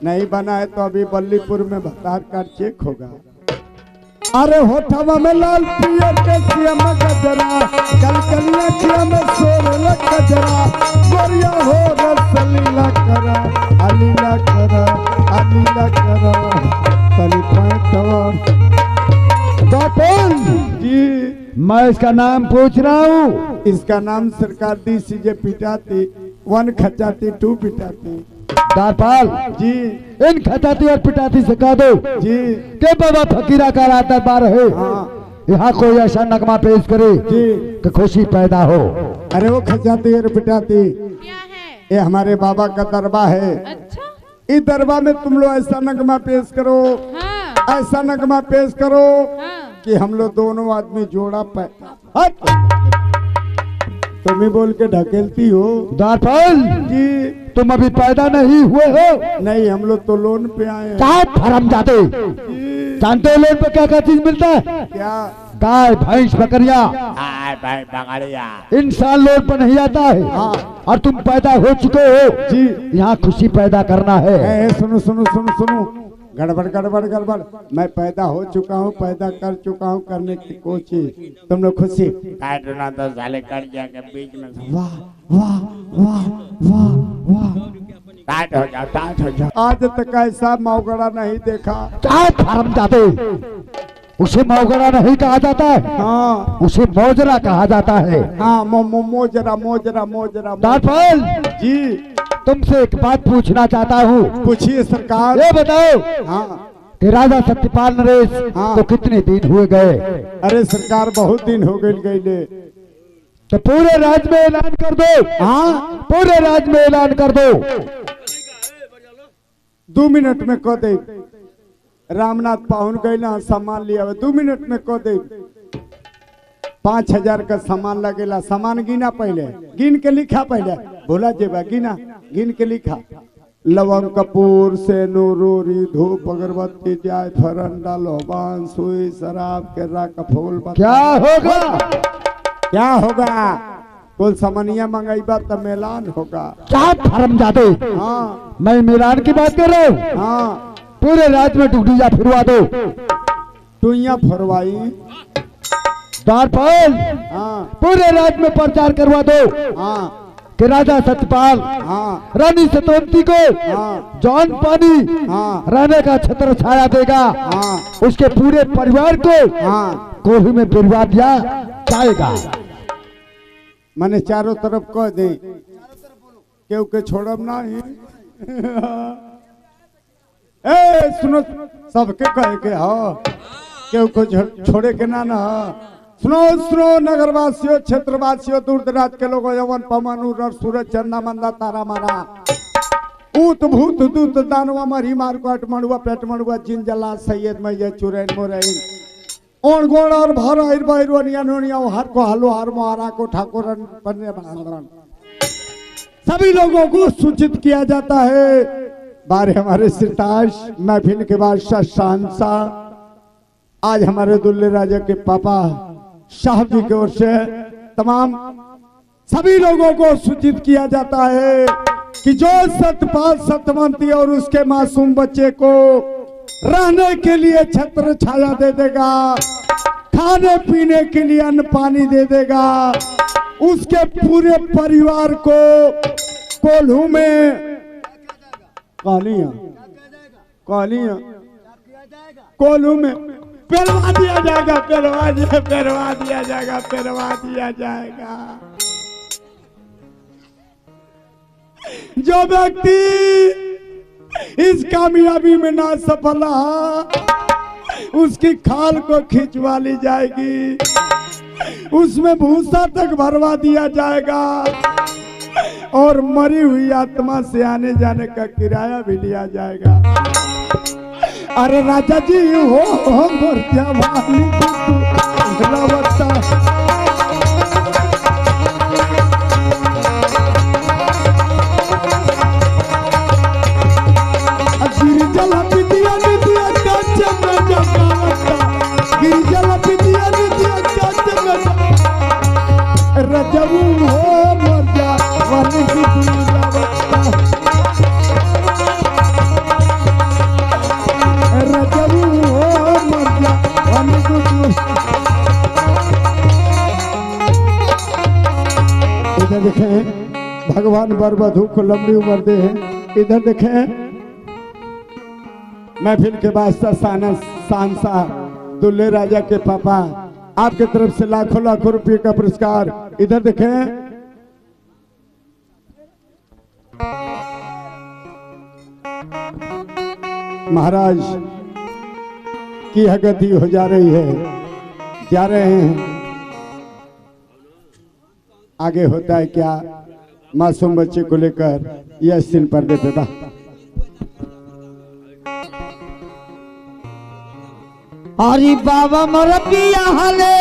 नहीं बना है तो अभी बल्लीपुर में आधार कार्ड चेक होगा। अरे होठवा में लाल पियर के सिया में गजरा, कलकलिया किया में सोरल गजरा, गोरिया हो रसलीला करा, अलीला करा, अलीला करा, तली पैंटवा। जी मैं इसका नाम पूछ रहा हूँ। इसका नाम सरकार दी सीजे पिटाती, 1 खचाती 2 पिटाती। दारपाल जी इन खचाती और पिटाती से कह दो जी के बाबा फकीरा का रात दरबार है, हाँ यहाँ कोई ऐसा नगमा पेश करे जी कि खुशी पैदा हो। अरे वो खचाती और पिटाती क्या है? ये हमारे बाबा का दरबार है। अच्छा। इस दरबार में तुम लोग ऐसा नगमा पेश करो, हाँ ऐसा नगमा पेश करो हाँ। कि हम लोग दोनों आदमी जोड़ा तुम ही बोल के ढकेलती हो। दारपाल जी तुम अभी पैदा नहीं हुए हो? नहीं, हम लोग तो लोन पे आए हैं। क्या हराम जाते, जी, जानते हो लोन पे क्या क्या चीज मिलता है? क्या? गाय भैंस बकरिया, इंसान लोन पर नहीं आता है। हाँ। और तुम पैदा हो चुके हो जी यहाँ खुशी पैदा करना है। सुनो सुनो सुनो सुनो, गड़बड़ गड़बड़ गड़बड़। मैं पैदा हो चुका हूँ, पैदा कर चुका हूँ, करने की कोशिश। तुम लोग खुशी काटना तो साले कट जाएगा बीच में से। वाह वाह वाह वाह वाह। टाइट हो जाओ, टाइट हो जाओ। आज तक ऐसा मौगड़ा नहीं देखा। क्या हराम जाते, उसे मौगरा नहीं कहा जाता है, हाँ उसे मौजरा कहा जाता है। हाँ मोजरा मोजरा मोजरा। दारपाल जी तुमसे एक बात पूछना चाहता हूँ। पूछिए सरकार। ये बताओ हाँ कि राजा सत्यपाल नरेश हाँ। को कितने दिन हुए गए? अरे सरकार बहुत दिन हो गए। तो पूरे राज्य में ऐलान कर दो। हाँ पूरे राज्य में ऐलान कर दो। 2 मिनट में कह दे। रामनाथ पाहुन गए ना, सामान लिया 2 मिनट में कह दे। 5000 का सामान लगेला। सामान गिना पहले, गिन के लिखा पहले, भोला जेबा गिना, गिन के लिखा। लवंग कपूर से नूरोरी धूप अगरबत्ती जायफल अंडा लोबान सुई शराब केरा का फूल। क्या होगा? क्या होगा? कुल सामानिया मंगाईबा तो मेलान होगा। क्या हराम जाते, हाँ मैं मिलान की बात कर रहा हूँ। हाँ पूरे राज्य में डुगडुजा फिरवा दो। टुइया फरवाई। दारपाल हाँ पूरे राज्य में प्रचार करवा दो हाँ कि राजा सत्यपाल हाँ रानी सतवंती को हाँ जौन पानी हाँ रहने का छत्र छाया देगा, हाँ उसके पूरे परिवार को हाँ कोही में फिरवा दिया जाएगा। मैंने चारों तरफ कह दे, क्यों के छोड़ब नहीं। ए सुनो, सबके कहे के हो, क्यों को छोड़े के ना ना। सुनो सुनो नगरवासियों, क्षेत्रवासियों, दूर दराज के लोगों, यवन पवन उर सूरज चंदा मंदा तारा मारा, ऊत भूत दूत दानवा मरी मार को अटमड़ुआ पेटमड़ुआ जिन जला सैयद मैया चुरैन मोरैन ओण गोड़ और भर आइर बैरवनिया नोनिया हर को हलो हर मोहरा को ठाकुरन पन्ने बनान सभी लोगों को सूचित किया जाता है। बारे हमारे सिरताज महफिल के बादशाह शहंशाह, आज हमारे दुल्ले राजा के पापा साहब जी की ओर से तमाम सभी लोगों को सूचित किया जाता है कि जो सतपाल सतवंती और उसके मासूम बच्चे को रहने के लिए छत्र छाया दे देगा, खाने पीने के लिए अन्न पानी दे देगा, उसके पूरे परिवार को कोल्हू में कालियां कोल्हू में पेरवा दिया जाएगा, पेरवा दिया जाएगा। जो व्यक्ति इस कामयाबी में ना सफल रहा, उसकी खाल को खिंचवा ली जाएगी, उसमें भूसा तक भरवा दिया जाएगा और मरी हुई आत्मा से आने जाने का किराया भी लिया जाएगा। अरे राजा जी हो मूर्तिया वाली रवता गिर जला दिया इधर देखें, भगवान वर वधू को लंबी उम्र दे। इधर देखें, महफिल के बादशाह शानशाह दुल्ले राजा के पापा आपके तरफ से लाखों लाखों रुपए का पुरस्कार। इधर देखें, महाराज की गति हो जा रही है, जा रहे हैं। आगे होता है क्या मासूम बच्चे को लेकर यह सीन पर्दे पे बा। अरे बाबा मरबिया हले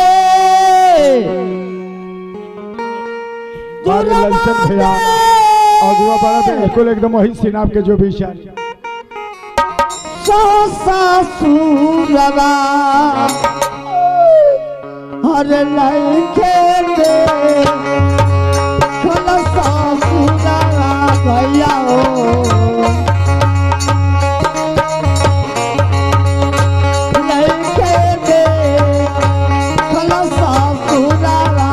और ललचन भैया अगुआ बड़ा बिल्कुल एकदम वही सीन आपके जो भी शान। ससुरवा हर लइके दे खल ससुरवा भैया हो लइके दे खल ससुरवा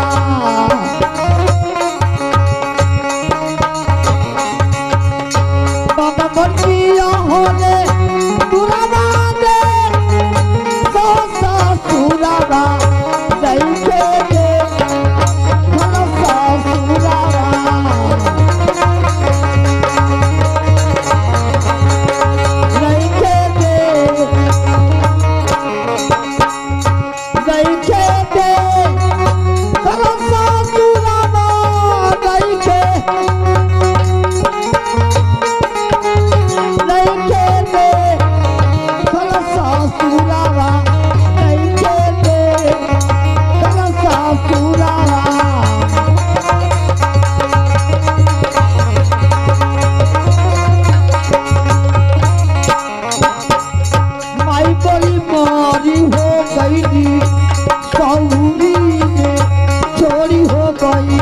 बाबा बनिया होले तुरवा दे ससुरवा लइके दे खल ससुरवा लइके दे लइके दे खल ससुरवा लइके लइके दे खल ससुरवा लइके दे खल ससुरवा माई बड़ी मारी हो गई सौरी में चोरी हो गई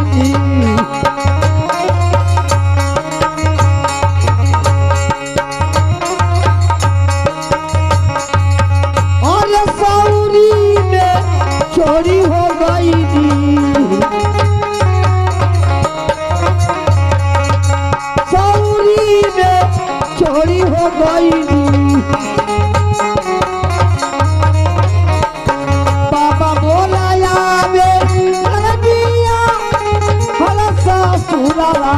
और सौरी में चोरी हो गई सौरी में चोरी हो गई बाबा बोला यावे रबिया खल ससुरवा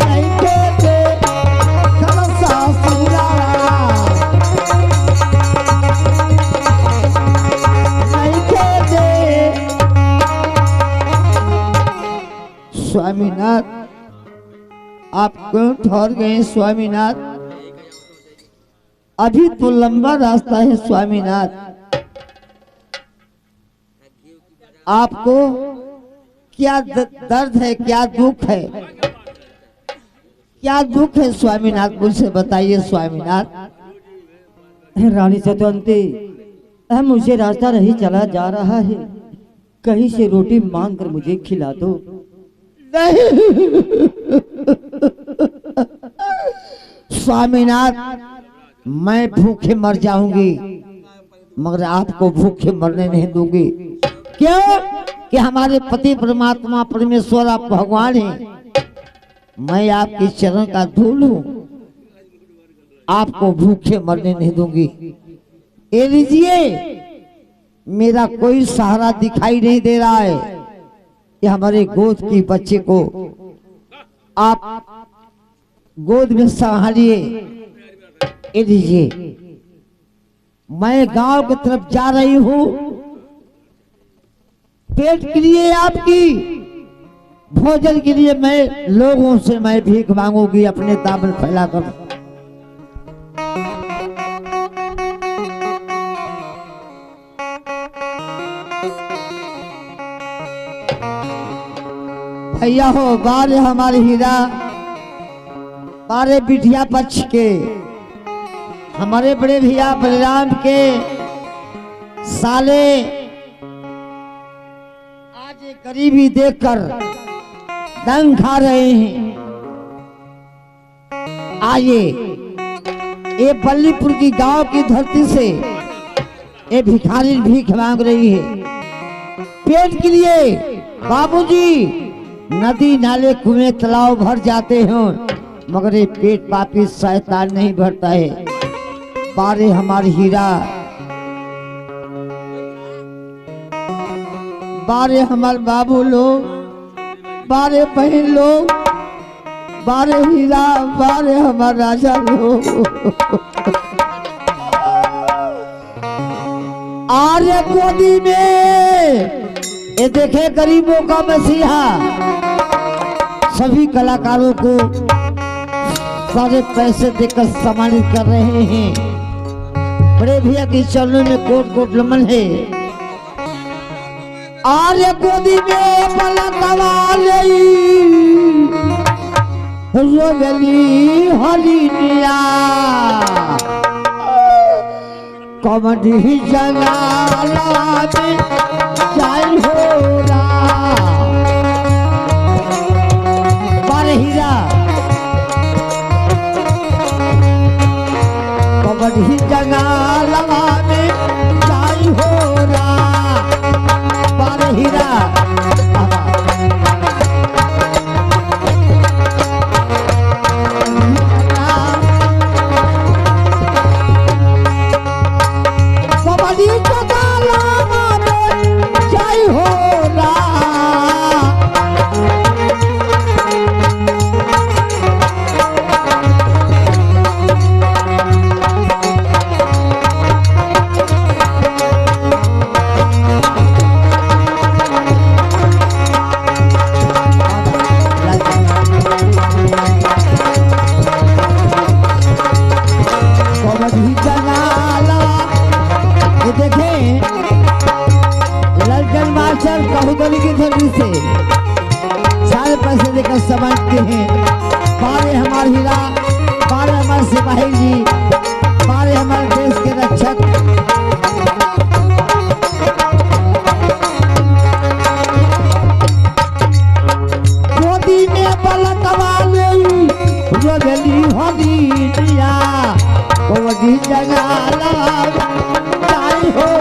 लइके दे खल ससुरवा लइके दे। स्वामीनाथ आप क्यों ठहर गए स्वामीनाथ? अभी तो लंबा रास्ता है स्वामीनाथ। आपको क्या दर्द है, क्या दुख है, क्या दुख है स्वामीनाथ? मुझसे बताइए स्वामीनाथ। रानी सतवंती, मुझे रास्ता नहीं चला जा रहा है, कहीं से रोटी मांग कर मुझे खिला दो। स्वामीनाथ, मैं भूखे मर जाऊंगी मगर आपको भूखे मरने नहीं दूंगी। क्यों? कि हमारे पति परमात्मा परमेश्वर आप भगवान हैं, मैं आपके चरण का धूल हूं, आपको भूखे मरने नहीं दूंगी। ये लीजिए, मेरा कोई सहारा दिखाई नहीं दे रहा है कि हमारे गोद की बच्चे को आप गोद में संभालिए। ये लीजिए, मैं गांव की तरफ जा रही हूं, पेट के लिए आपकी, भोजन के लिए मैं लोगों से मैं भीख मांगूंगी अपने दामन फैलाकर। भैया हो बारे हमारे हीरा, बारे बिटिया पक्ष के, हमारे बड़े भैया बलराम के साले आज गरीबी देखकर दंग खा रहे हैं। आइए, ये बल्लीपुर की गांव की धरती से ये भिखारी भीख मांग रही है पेट के लिए। बाबूजी, नदी नाले कुएं तालाब भर जाते हैं मगर ये पेट पापी शैतान नहीं भरता है। बारे हमारे हीरा, बारे हमारे बाबू लोग, बारे बहन लोग, बारे हीरा, बारे हमारे राजा लोग। आर्य गोदी में ये देखे गरीबों का मसीहा, सभी कलाकारों को सारे पैसे देकर सम्मानित कर रहे हैं। बड़े भैया के चरणों में कोट कोट नमन है। आर्य गोदी में पलकवाली रोगली हरिनिया कमडी जंगाला में जाई हो बारे हीरा कमडी जंगाला में जाई हो बारे हीरा। बाहुबली की धरती से सारे पैसे देकर समझते हैं। बारे हमारे हीरा, बारे हमारे सिपाही जी, बारे हमारे देश के रक्षक। गोदी में पलकवाली रोगली हरिनिया कमडी जंगाला जाई हो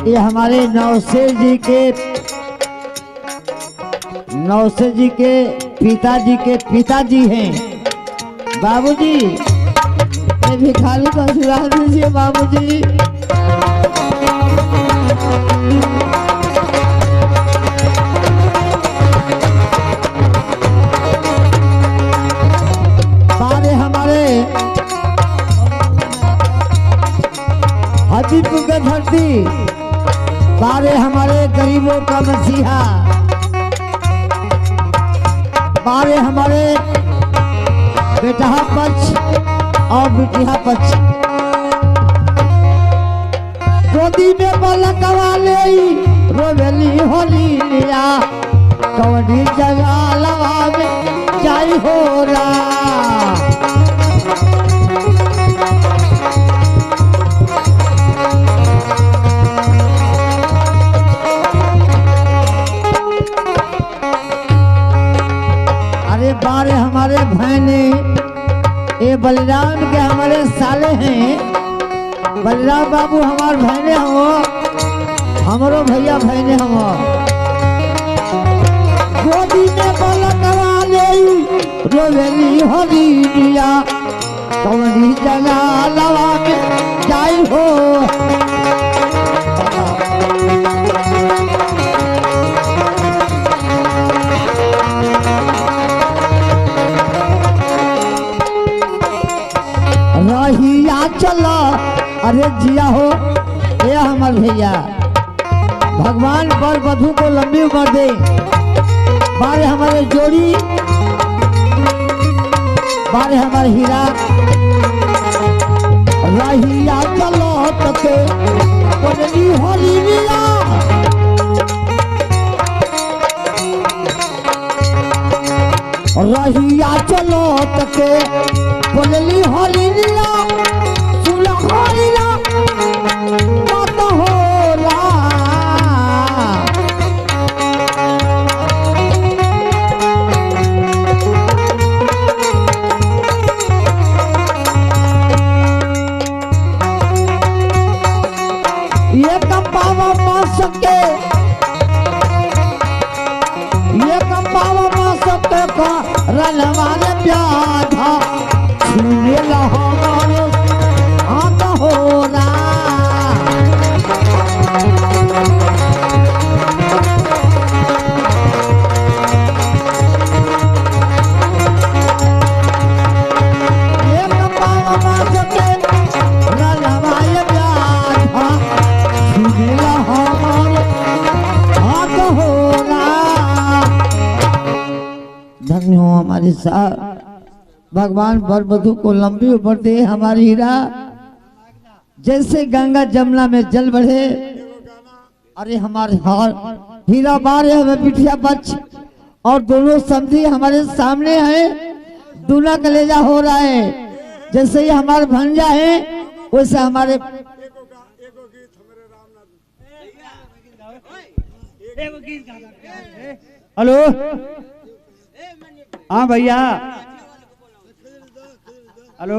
ये हमारे नौसेर जी के पिताजी हैं। बाबूजी ये भिखारी को आशीर्वाद दीजिए बाबूजी। बारे हमारे हाजीपुर की धरती, बारे हमारे गरीबों का मसीहा, बारे हमारे बेटा पक्ष और बेटिया पक्ष। गोदी में पलकवाली रोवेली हरिनिया कमडी जंगाला में जाई हो बलराम के हमारे साले हैं। बलराम बाबू हमार बहने हो, हमारो भैया बहने हो। गोदी में बलकवा ले रोवेली हरी दिया, कवनी जगह लवा में जाई हो। रहिया चला अरे जिया हो ये हमार भैया, भगवान बर वधु को लंबी उम्र दे। बारे हमारे जोड़ी, बारे हमारे हीरा। रहिया चलो तके बोलली होली लीला, रहिया चलो तके बोलली होली लीला। सुला होली ला मत होला, ये कपावा मास के, ये कपावा मास के का रलवाले प्याधा छूने लहारो हाथ होला। ये कपावा मास के रलवाले प्याधा छूने लहारो हाथ होला। धन्य हो हमारे साथ, भगवान वर वधु को लंबी उम्र दे। हमारी हीरा जैसे गंगा जमुना में जल बढ़े, अरे हमारे हार हीरा बारे हमें बिटिया बच, और दोनों समझी हमारे सामने हैं। दूल्हा कलेजा हो रहा है, जैसे ही हमारे भंजा है वैसे हमारे। हेलो हाँ भैया, हेलो